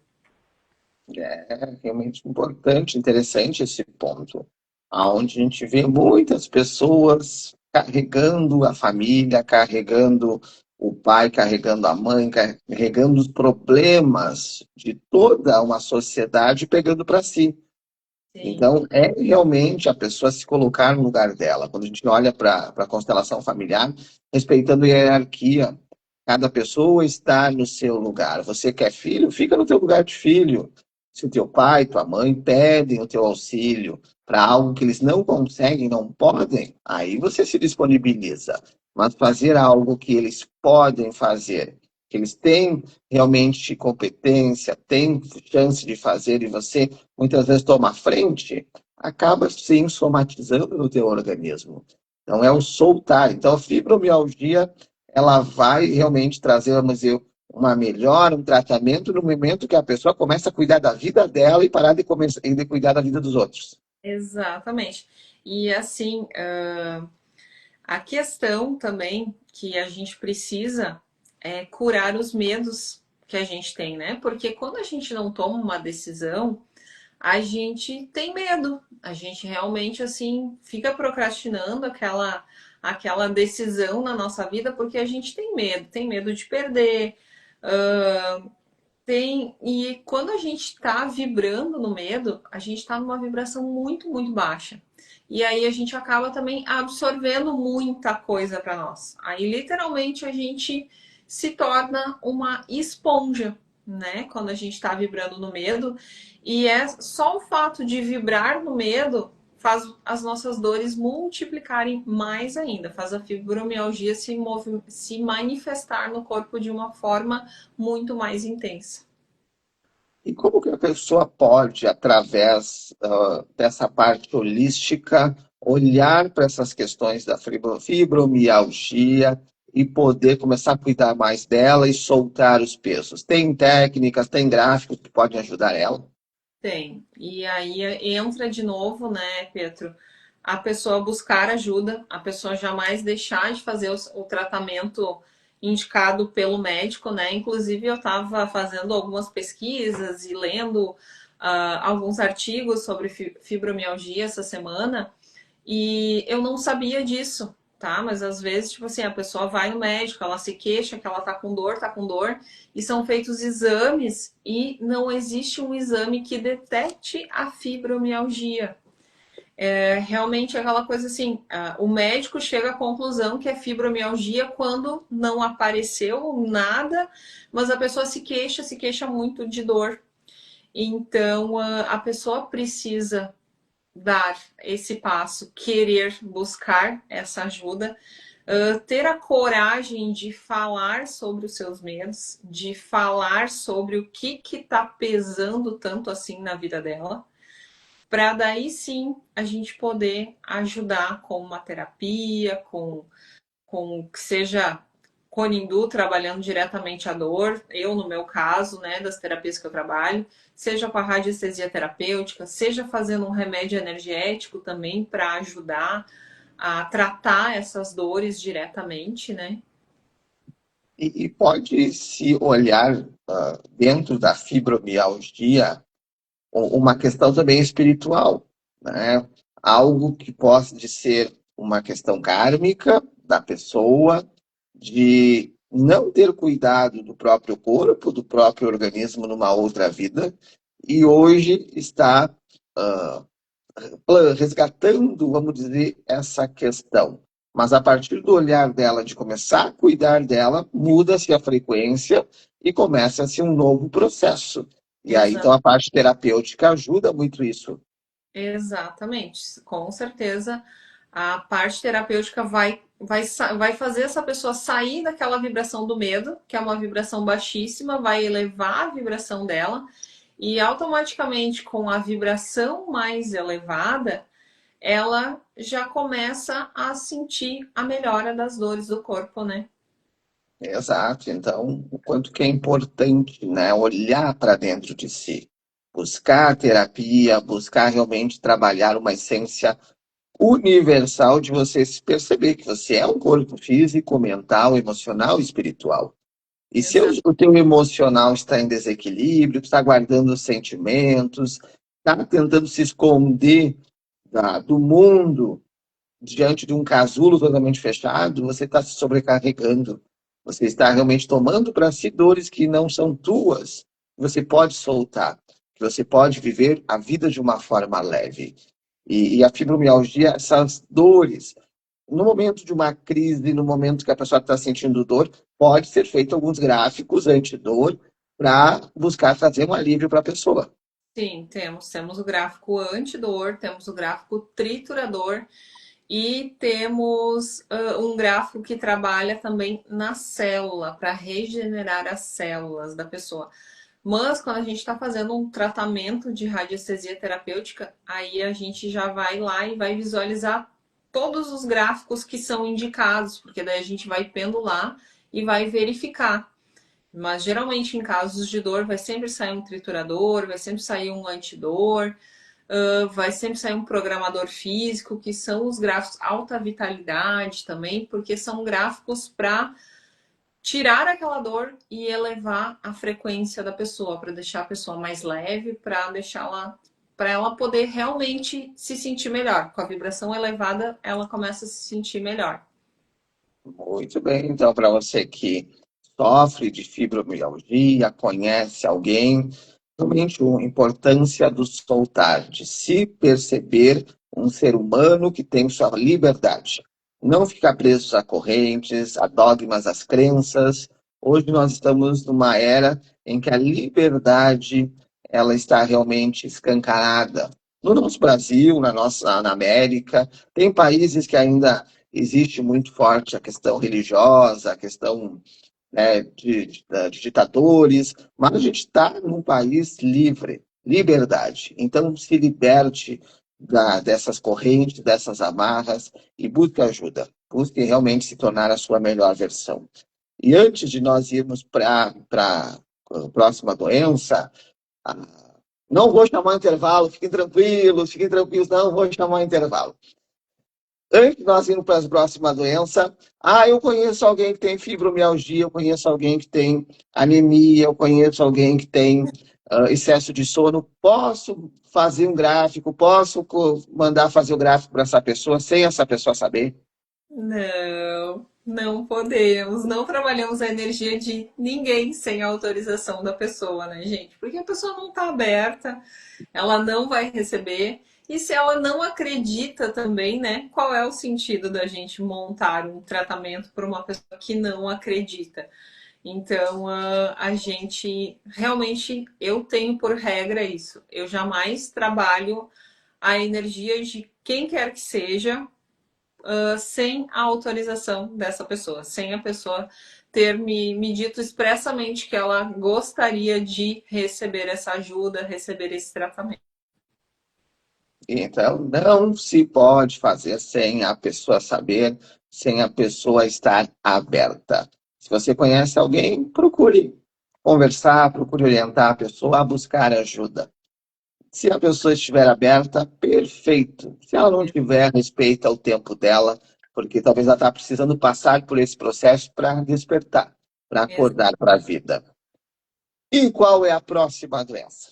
É realmente importante, interessante esse ponto, onde a gente vê muitas pessoas carregando a família, carregando o pai, carregando a mãe, carregando os problemas de toda uma sociedade pegando para si. Sim. Então, é realmente a pessoa se colocar no lugar dela. Quando a gente olha para a constelação familiar, respeitando a hierarquia, cada pessoa está no seu lugar. Você quer filho? Fica no teu lugar de filho. Se o teu pai, tua mãe pedem o teu auxílio para algo que eles não conseguem, não podem, aí você se disponibiliza. Mas fazer algo que eles podem fazer, que eles têm realmente competência, têm chance de fazer e você muitas vezes toma a frente, acaba sim somatizando no teu organismo. Então é o soltar. Então a fibromialgia, ela vai realmente trazer, vamos dizer, uma melhora, um tratamento no momento que a pessoa começa a cuidar da vida dela e parar de cuidar da vida dos outros. Exatamente. E assim, a questão também que a gente precisa é curar os medos que a gente tem, né? Porque quando a gente não toma uma decisão, a gente tem medo. A gente realmente, assim, fica procrastinando aquela decisão na nossa vida porque a gente tem medo de perder, e quando a gente está vibrando no medo, a gente está numa vibração muito, muito baixa. E aí a gente acaba também absorvendo muita coisa para nós. Aí literalmente a gente se torna uma esponja, né? Quando a gente está vibrando no medo. E é só o fato de vibrar no medo faz as nossas dores multiplicarem mais ainda, faz a fibromialgia se manifestar no corpo de uma forma muito mais intensa. E como que a pessoa pode, através dessa parte holística, olhar para essas questões da fibromialgia e poder começar a cuidar mais dela e soltar os pesos? Tem técnicas, tem gráficos que podem ajudar ela? Tem. E aí entra de novo, né, Pedro? A pessoa buscar ajuda, a pessoa jamais deixar de fazer o tratamento indicado pelo médico, né? Inclusive, eu estava fazendo algumas pesquisas e lendo alguns artigos sobre fibromialgia essa semana e eu não sabia disso, tá? Mas às vezes, tipo assim, a pessoa vai no médico, ela se queixa que ela tá com dor, e são feitos exames e não existe um exame que detecte a fibromialgia. É realmente aquela coisa assim, o médico chega à conclusão que é fibromialgia quando não apareceu nada, mas a pessoa se queixa muito de dor. Então, a pessoa precisa dar esse passo, querer buscar essa ajuda, ter a coragem de falar sobre os seus medos, de falar sobre o que está pesando tanto assim na vida dela, para daí sim a gente poder ajudar com uma terapia, com que seja Conindu trabalhando diretamente a dor, eu no meu caso, né, das terapias que eu trabalho, seja com a radiestesia terapêutica, seja fazendo um remédio energético também para ajudar a tratar essas dores diretamente, né? E pode se olhar dentro da fibromialgia uma questão também espiritual, né? algo que pode ser uma questão kármica da pessoa, de não ter cuidado do próprio corpo, do próprio organismo numa outra vida, e hoje está resgatando, vamos dizer, essa questão. Mas a partir do olhar dela, de começar a cuidar dela, muda-se a frequê-ncia e começa-se um novo processo. E aí, então, a parte terapêutica ajuda muito isso. Exatamente, com certeza a parte terapêutica vai fazer essa pessoa sair daquela vibração do medo, que é uma vibração baixíssima, vai elevar a vibração dela e automaticamente com a vibração mais elevada, ela já começa a sentir a melhora das dores do corpo, né? Exato. Então, o quanto que é importante, né, olhar para dentro de si, buscar terapia, buscar realmente trabalhar uma essência universal de você se perceber que você é um corpo físico, mental, emocional e espiritual. E se Exato. o teu emocional está em desequilíbrio, está guardando os sentimentos, está tentando se esconder do mundo diante de um casulo totalmente fechado, você está se sobrecarregando. Você está realmente tomando para si dores que não são tuas. Você pode soltar, você pode viver a vida de uma forma leve. E a fibromialgia, essas dores, no momento de uma crise, no momento que a pessoa está sentindo dor, pode ser feito alguns gráficos antidor para buscar trazer um alívio para a pessoa. Sim, temos o gráfico antidor, temos o gráfico triturador e temos um gráfico que trabalha também na célula, para regenerar as células da pessoa. Mas quando a gente está fazendo um tratamento de radiestesia terapêutica, aí a gente já vai lá e vai visualizar todos os gráficos que são indicados, porque daí a gente vai pendular e vai verificar. Mas geralmente em casos de dor vai sempre sair um triturador, vai sempre sair um antidor, vai sempre sair um programador físico, que são os gráficos alta vitalidade também, porque são gráficos para tirar aquela dor e elevar a frequência da pessoa, para deixar a pessoa mais leve, para ela poder realmente se sentir melhor. Com a vibração elevada, ela começa a se sentir melhor. Muito bem, então, para você que sofre de fibromialgia, conhece alguém, realmente a importância do soltar, de se perceber um ser humano que tem sua liberdade. Não ficar preso a correntes, a dogmas, às crenças. Hoje nós estamos numa era em que a liberdade ela está realmente escancarada. No nosso Brasil, na América, tem países que ainda existe muito forte a questão religiosa, a questão, né, de ditadores, mas a gente está num país livre, liberdade. Então, se liberte dessas correntes, dessas amarras e busque ajuda. Busque realmente se tornar a sua melhor versão. E antes de nós irmos para a próxima doença, não vou chamar intervalo, fiquem tranquilos, não vou chamar intervalo. Antes de nós irmos para as próximas doenças, eu conheço alguém que tem fibromialgia, eu conheço alguém que tem anemia, eu conheço alguém que tem excesso de sono. Posso fazer um gráfico, posso mandar fazer o gráfico para essa pessoa sem essa pessoa saber? Não, não podemos. Não trabalhamos a energia de ninguém sem a autorização da pessoa, né, gente? Porque a pessoa não está aberta, ela não vai receber. E se ela não acredita também, né? Qual é o sentido da gente montar um tratamento para uma pessoa que não acredita? Então, a gente realmente, eu tenho por regra isso. Eu jamais trabalho a energia de quem quer que seja sem a autorização dessa pessoa, sem a pessoa ter me dito expressamente que ela gostaria de receber essa ajuda, receber esse tratamento. Então, não se pode fazer sem a pessoa saber, sem a pessoa estar aberta. Se você conhece alguém, procure conversar, procure orientar a pessoa a buscar ajuda. Se a pessoa estiver aberta, perfeito. Se ela não tiver, respeita o tempo dela, porque talvez ela está precisando passar por esse processo para despertar, para acordar para a vida. E qual é a próxima doença?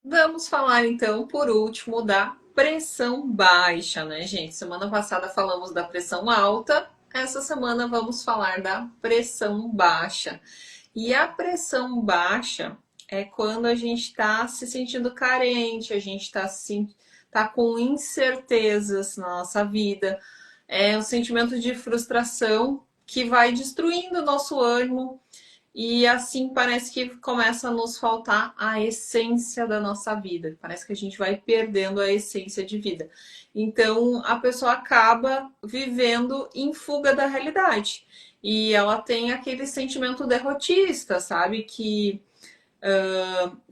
Vamos falar então, por último, da pressão baixa, né, gente? Semana passada falamos da pressão alta, essa semana vamos falar da pressão baixa. E a pressão baixa é quando a gente está se sentindo carente, a gente tá com incertezas na nossa vida, é um sentimento de frustração que vai destruindo o nosso ânimo e assim parece que começa a nos faltar a essência da nossa vida. Parece que a gente vai perdendo a essência de vida. Então a pessoa acaba vivendo em fuga da realidade. E ela tem aquele sentimento derrotista, sabe? Que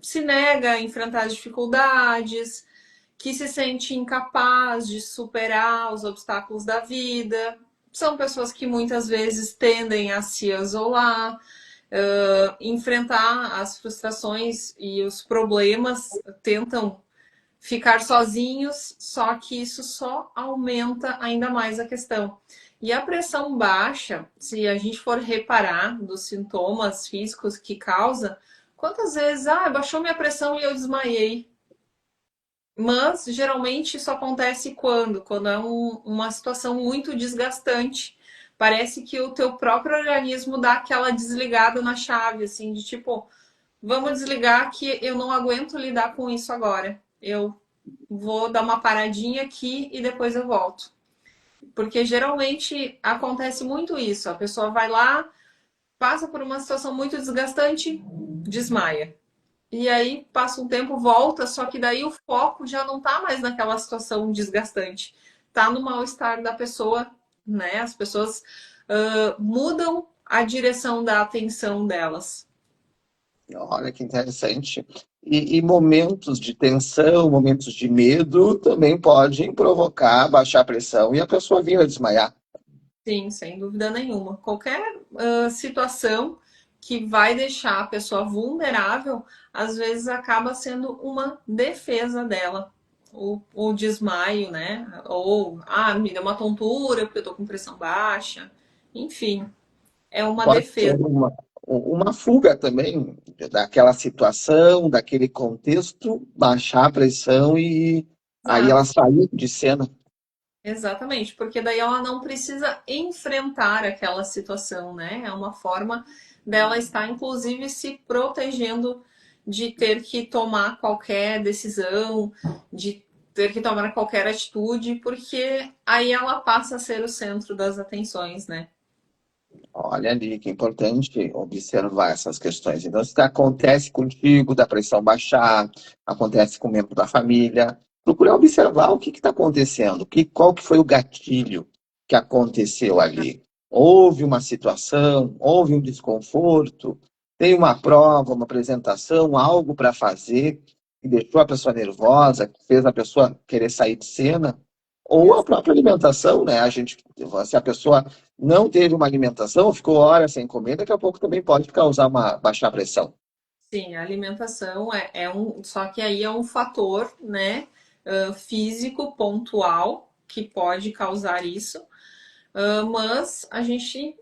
se nega a enfrentar as dificuldades, que se sente incapaz de superar os obstáculos da vida. São pessoas que muitas vezes tendem a se isolar, enfrentar as frustrações e os problemas, tentam ficar sozinhos, só que isso só aumenta ainda mais a questão. E a pressão baixa, se a gente for reparar dos sintomas físicos que causa, quantas vezes, baixou minha pressão e eu desmaiei. Mas geralmente isso acontece quando é uma situação muito desgastante. Parece que o teu próprio organismo dá aquela desligada na chave, assim, de tipo, vamos desligar que eu não aguento lidar com isso agora. Eu vou dar uma paradinha aqui e depois eu volto. Porque geralmente acontece muito isso. A pessoa vai lá, passa por uma situação muito desgastante, desmaia. E aí passa um tempo, volta, só que daí o foco já não tá mais naquela situação desgastante. Tá no mal-estar da pessoa, né? As pessoas mudam a direção da atenção delas. Olha que interessante. E momentos de tensão, momentos de medo também podem provocar baixar a pressão e a pessoa vir a desmaiar. Sim, sem dúvida nenhuma. Qualquer situação que vai deixar a pessoa vulnerável, às vezes acaba sendo uma defesa dela. O desmaio, né? Ou, me deu uma tontura porque eu tô com pressão baixa. Enfim, é uma Pode ser defesa. uma fuga também daquela situação, daquele contexto, baixar a pressão e aí ela Exato. sair de cena. Exatamente, porque daí ela não precisa enfrentar aquela situação, né? É uma forma dela estar, inclusive, se protegendo de ter que tomar qualquer decisão, de ter que tomar qualquer atitude, porque aí ela passa a ser o centro das atenções, né? Olha ali, que importante observar essas questões. Então, se acontece contigo, da pressão baixar, acontece com um membro da família, procura observar o que está acontecendo, qual que foi o gatilho que aconteceu ali. Houve uma situação, houve um desconforto, tem uma prova, uma apresentação, algo para fazer que deixou a pessoa nervosa, que fez a pessoa querer sair de cena, ou a própria alimentação, né? Se a pessoa não teve uma alimentação, ficou horas sem comer, daqui a pouco também pode causar uma baixa pressão. Sim, a alimentação só que aí é um fator, né, físico pontual que pode causar isso. Mas a gente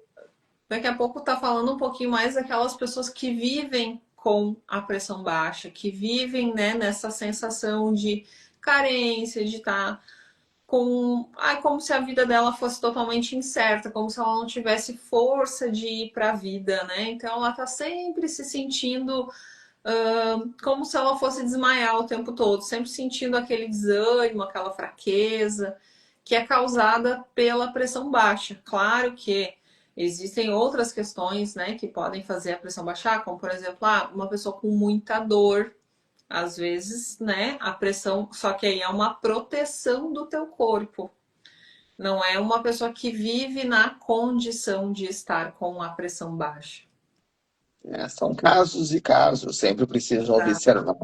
daqui a pouco está falando um pouquinho mais daquelas pessoas que vivem com a pressão baixa, que vivem, né, nessa sensação de carência, de estar como se a vida dela fosse totalmente incerta, como se ela não tivesse força de ir para a vida, né? Então ela está sempre se sentindo como se ela fosse desmaiar o tempo todo, sempre sentindo aquele desânimo, aquela fraqueza que é causada pela pressão baixa. Claro que existem outras questões, né, que podem fazer a pressão baixar, como por exemplo, uma pessoa com muita dor, às vezes, né, a pressão, só que aí é uma proteção do teu corpo. Não é uma pessoa que vive na condição de estar com a pressão baixa. São casos e casos, sempre precisam Tá? observar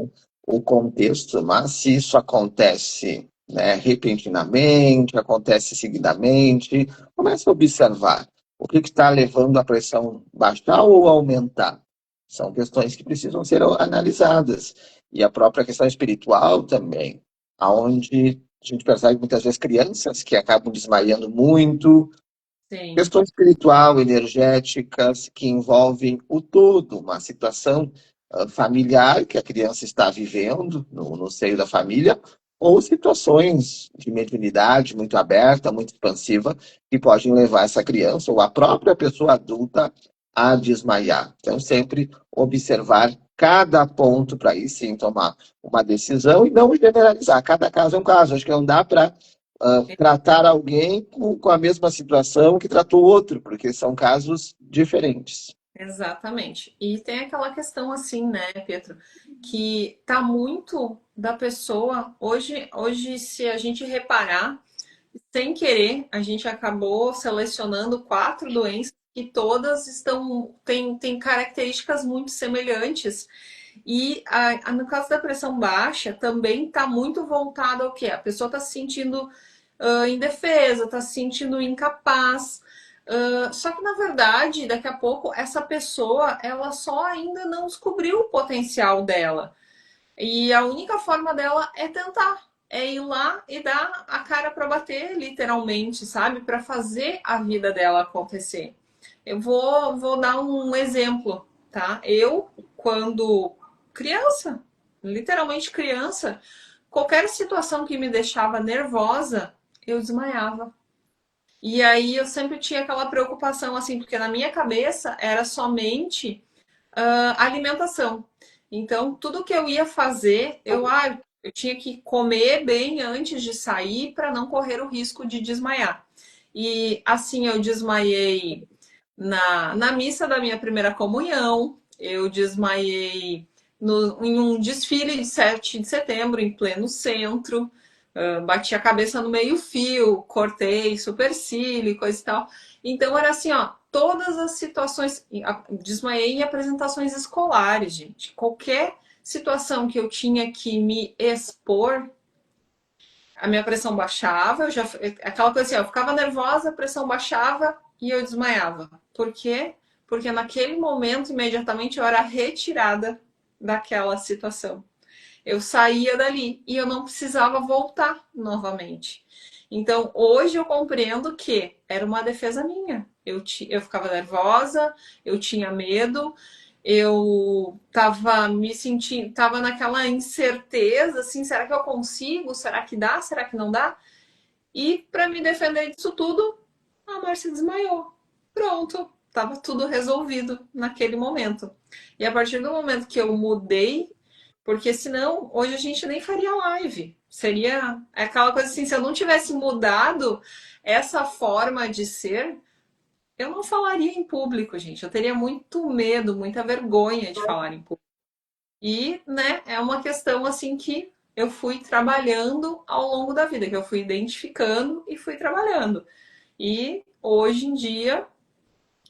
o contexto, mas se isso acontece, né, repentinamente, acontece seguidamente, comece a observar o que está levando a pressão baixar ou aumentar. São questões que precisam ser analisadas. E a própria questão espiritual também, aonde a gente percebe muitas vezes crianças que acabam desmaiando muito, Sim. questão espiritual, energéticas, que envolvem o todo, uma situação familiar que a criança está vivendo no seio da família, ou situações de mediunidade muito aberta, muito expansiva, que podem levar essa criança ou a própria pessoa adulta a desmaiar. Então, sempre observar cada ponto para aí sim tomar uma decisão e não generalizar. Cada caso é um caso. Acho que não dá para tratar alguém com a mesma situação que tratou o outro, porque são casos diferentes. Exatamente. E tem aquela questão assim, né, Pedro, que tá muito da pessoa. Hoje, se a gente reparar, sem querer, a gente acabou selecionando 4 doenças que todas têm características muito semelhantes. E no caso da pressão baixa, também está muito voltado ao quê? A pessoa está se sentindo indefesa, está se sentindo incapaz. Só que, na verdade, daqui a pouco, essa pessoa, ela só ainda não descobriu o potencial dela. E a única forma dela é tentar, é ir lá e dar a cara para bater, literalmente, sabe? Para fazer a vida dela acontecer. Eu vou dar um exemplo, tá? Eu, quando criança, literalmente criança, qualquer situação que me deixava nervosa, eu desmaiava. E aí eu sempre tinha aquela preocupação, assim, porque na minha cabeça era somente alimentação. Então, tudo que eu ia fazer, eu tinha que comer bem antes de sair para não correr o risco de desmaiar. E assim eu desmaiei na missa da minha primeira comunhão, eu desmaiei em um desfile de 7 de setembro, em pleno centro, bati a cabeça no meio-fio, cortei supercílio e coisa e tal. Então era assim, ó, todas as situações. Desmaiei em apresentações escolares, gente. Qualquer situação que eu tinha que me expor, a minha pressão baixava, aquela coisa assim, eu ficava nervosa, a pressão baixava e eu desmaiava. Por quê? Porque naquele momento, imediatamente, eu era retirada daquela situação. Eu saía dali e eu não precisava voltar novamente. Então, hoje eu compreendo que era uma defesa minha. Eu ficava nervosa, eu tinha medo, eu estava me sentindo, estava naquela incerteza, assim, será que eu consigo? Será que dá? Será que não dá? E para me defender disso tudo, a Márcia desmaiou. Pronto, estava tudo resolvido naquele momento. E a partir do momento que eu mudei, porque senão hoje a gente nem faria live. Seria aquela coisa assim, se eu não tivesse mudado essa forma de ser, eu não falaria em público, gente. Eu teria muito medo, muita vergonha de falar em público. E, né, é uma questão assim que eu fui trabalhando ao longo da vida, que eu fui identificando e fui trabalhando. E hoje em dia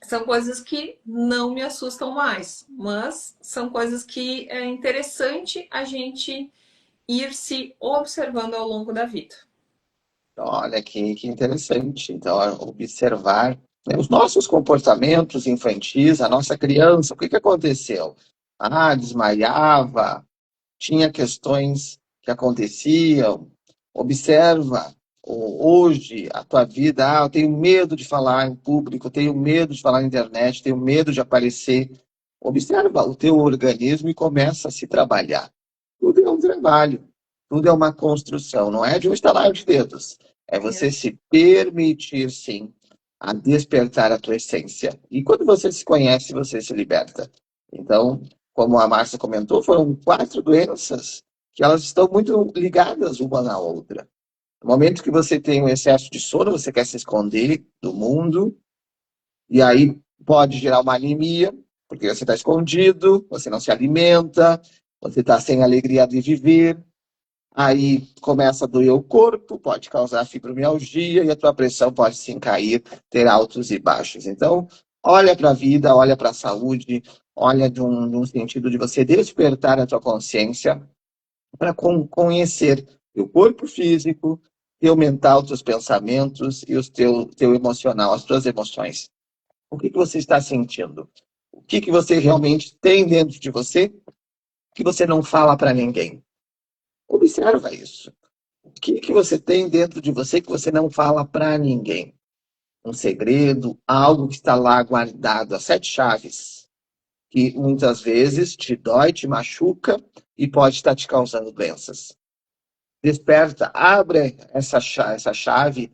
são coisas que não me assustam mais, mas são coisas que é interessante a gente ir se observando ao longo da vida. Olha que interessante. Então, observar, né, os nossos comportamentos infantis, a nossa criança, o que que aconteceu? Ah, desmaiava, tinha questões que aconteciam. Observa hoje a tua vida. Ah, eu tenho medo de falar em público, eu tenho medo de falar na internet, tenho medo de aparecer. Observa o teu organismo e começa a se trabalhar. Tudo é um trabalho, tudo é uma construção, não é de um estalar de dedos. É você se permitir, sim, a despertar a tua essência. E quando você se conhece, você se liberta. Então, como a Márcia comentou, foram 4 doenças que elas estão muito ligadas uma na outra. No momento que você tem um excesso de sono, você quer se esconder do mundo, e aí pode gerar uma anemia, porque você está escondido, você não se alimenta, você está sem alegria de viver, aí começa a doer o corpo, pode causar fibromialgia e a tua pressão pode sim cair, ter altos e baixos. Então, olha para a vida, olha para a saúde, olha de um sentido de você despertar a tua consciência para conhecer o corpo físico, teu mental, teus pensamentos e o teu emocional, as tuas emoções. O que você está sentindo? O que você realmente tem dentro de você que você não fala para ninguém? Observa isso. O que você tem dentro de você que você não fala para ninguém? Um segredo, algo que está lá guardado, as 7 chaves, que muitas vezes te dói, te machuca e pode estar te causando doenças. Desperta, abre essa chave,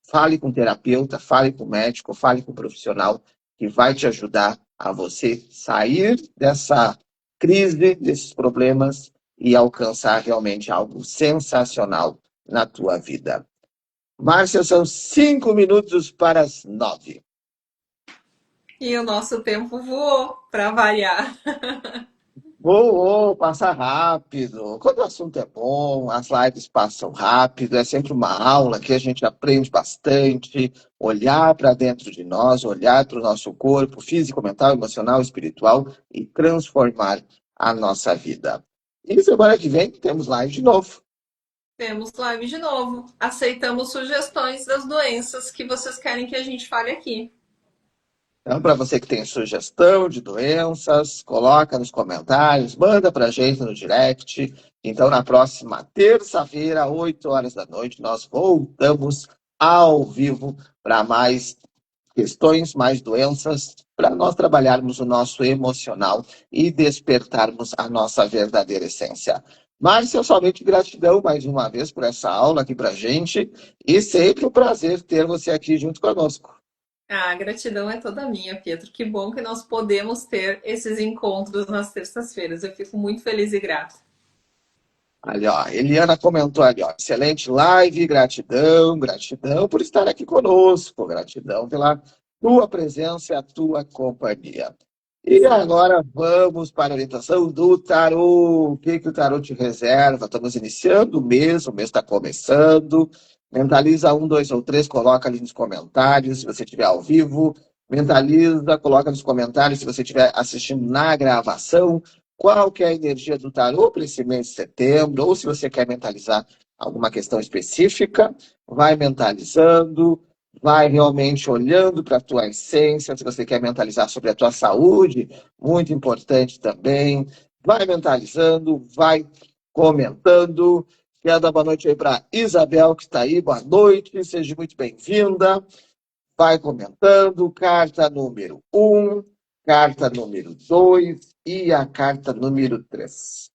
fale com o terapeuta, fale com o médico, fale com o profissional que vai te ajudar a você sair dessa crise, desses problemas e alcançar realmente algo sensacional na tua vida. Márcia, são 5 minutos para as 9. E o nosso tempo voou, para variar. Passa rápido. Quando o assunto é bom, as lives passam rápido, é sempre uma aula que a gente aprende bastante, olhar para dentro de nós, olhar para o nosso corpo, físico, mental, emocional, espiritual e transformar a nossa vida. E semana que vem temos live de novo. Temos live de novo. Aceitamos sugestões das doenças que vocês querem que a gente fale aqui. Então, para você que tem sugestão de doenças, coloca nos comentários, manda para a gente no direct. Então, na próxima terça-feira, 8 horas da noite, nós voltamos ao vivo para mais questões, mais doenças, para nós trabalharmos o nosso emocional e despertarmos a nossa verdadeira essência. Márcia, somente gratidão mais uma vez por essa aula aqui para a gente e sempre um prazer ter você aqui junto conosco. A gratidão é toda minha, Pietro. Que bom que nós podemos ter esses encontros nas terças-feiras. Eu fico muito feliz e grata. Ali, ó, Eliana comentou ali, ó, excelente live, gratidão por estar aqui conosco, gratidão pela tua presença e a tua companhia. E agora vamos para a orientação do tarô. O que o tarô te reserva? Estamos iniciando o mês está começando. Mentaliza 1, 2 ou 3, coloca ali nos comentários, se você estiver ao vivo. Mentaliza, coloca nos comentários, se você estiver assistindo na gravação, qual que é a energia do tarô para esse mês de setembro, ou se você quer mentalizar alguma questão específica, vai mentalizando, vai realmente olhando para a tua essência, se você quer mentalizar sobre a tua saúde, muito importante também, vai mentalizando, vai comentando. Quero dar boa noite aí para Isabel, que está aí. Boa noite, seja muito bem-vinda. Vai comentando. Carta número 1, carta número 2 e a carta número 3.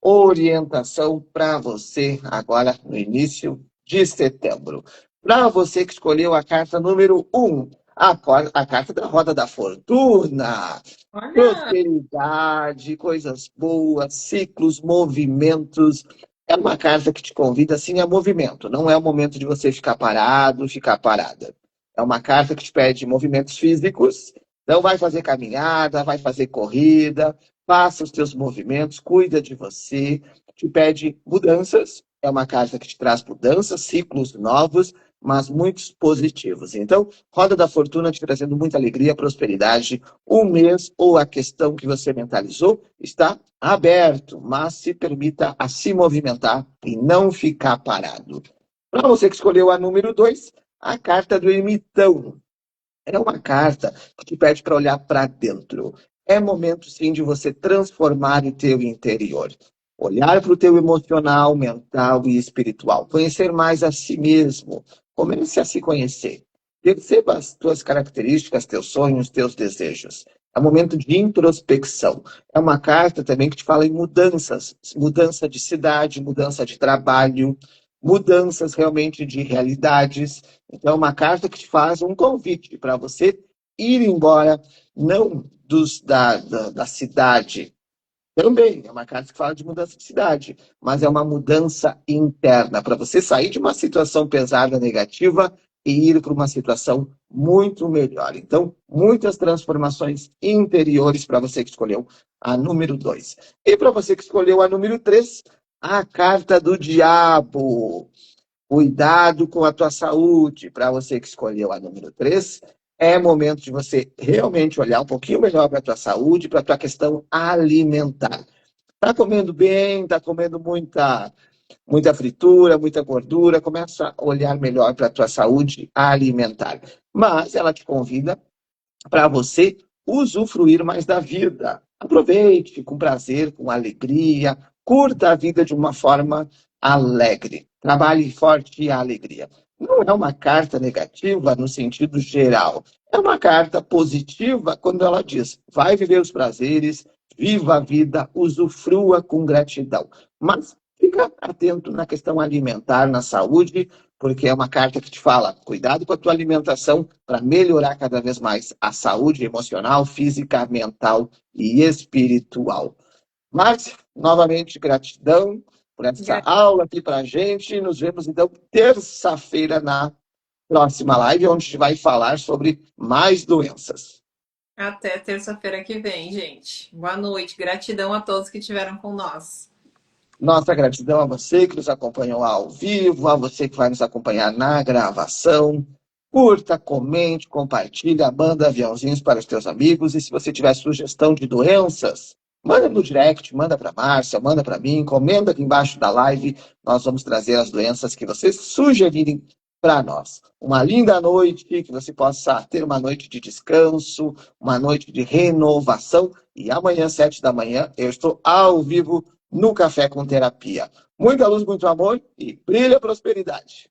Orientação para você agora no início de setembro. Para você que escolheu a carta número 1, a carta da roda da fortuna. Olha! Prosperidade, coisas boas, ciclos, movimentos. É uma carta que te convida, sim, a movimento. Não é o momento de você ficar parado, ficar parada. É uma carta que te pede movimentos físicos. Então, vai fazer caminhada, vai fazer corrida, faça os teus movimentos, cuida de você. Te pede mudanças. É uma carta que te traz mudanças, ciclos novos, mas muitos positivos. Então, Roda da Fortuna te trazendo muita alegria, prosperidade. O mês ou a questão que você mentalizou está aberto, mas se permita a se movimentar e não ficar parado. Para você que escolheu a número 2, a carta do ermitão. É uma carta que te pede para olhar para dentro. É momento, sim, de você transformar o teu interior. Olhar para o teu emocional, mental e espiritual. Conhecer mais a si mesmo. Comece a se conhecer. Perceba as tuas características, teus sonhos, teus desejos. É um momento de introspecção. É uma carta também que te fala em mudanças. Mudança de cidade, mudança de trabalho, mudanças realmente de realidades. Então, é uma carta que te faz um convite para você ir embora, não da cidade. Também é uma carta que fala de mudança de cidade, mas é uma mudança interna, para você sair de uma situação pesada, negativa, e ir para uma situação muito melhor. Então, muitas transformações interiores para você que escolheu a número 2. E para você que escolheu a número 3, a carta do diabo. Cuidado com a tua saúde. Para você que escolheu a número 3, é momento de você realmente olhar um pouquinho melhor para a tua saúde, para a tua questão alimentar. Está comendo bem, está comendo muita fritura, muita gordura, começa a olhar melhor para a tua saúde alimentar. Mas ela te convida para você usufruir mais da vida. Aproveite com prazer, com alegria, curta a vida de uma forma alegre. Trabalhe forte a alegria. Não é uma carta negativa no sentido geral. É uma carta positiva quando ela diz: vai viver os prazeres, viva a vida, usufrua com gratidão. Mas fica atento na questão alimentar, na saúde, porque é uma carta que te fala, cuidado com a tua alimentação para melhorar cada vez mais a saúde emocional, física, mental e espiritual. Márcia, novamente, gratidão por essa aula aqui para a gente. Nos vemos, então, terça-feira na próxima live, onde a gente vai falar sobre mais doenças. Até terça-feira que vem, gente. Boa noite. Gratidão a todos que estiveram com nós. Nossa gratidão a você que nos acompanhou ao vivo, a você que vai nos acompanhar na gravação. Curta, comente, compartilha, manda aviãozinhos para os teus amigos. E se você tiver sugestão de doenças, manda no direct, manda para a Márcia, manda para mim, comenta aqui embaixo da live. Nós vamos trazer as doenças que vocês sugerirem para nós. Uma linda noite, que você possa ter uma noite de descanso, uma noite de renovação. E amanhã, 7 da manhã, eu estou ao vivo no Café com Terapia. Muita luz, muito amor e brilha a prosperidade.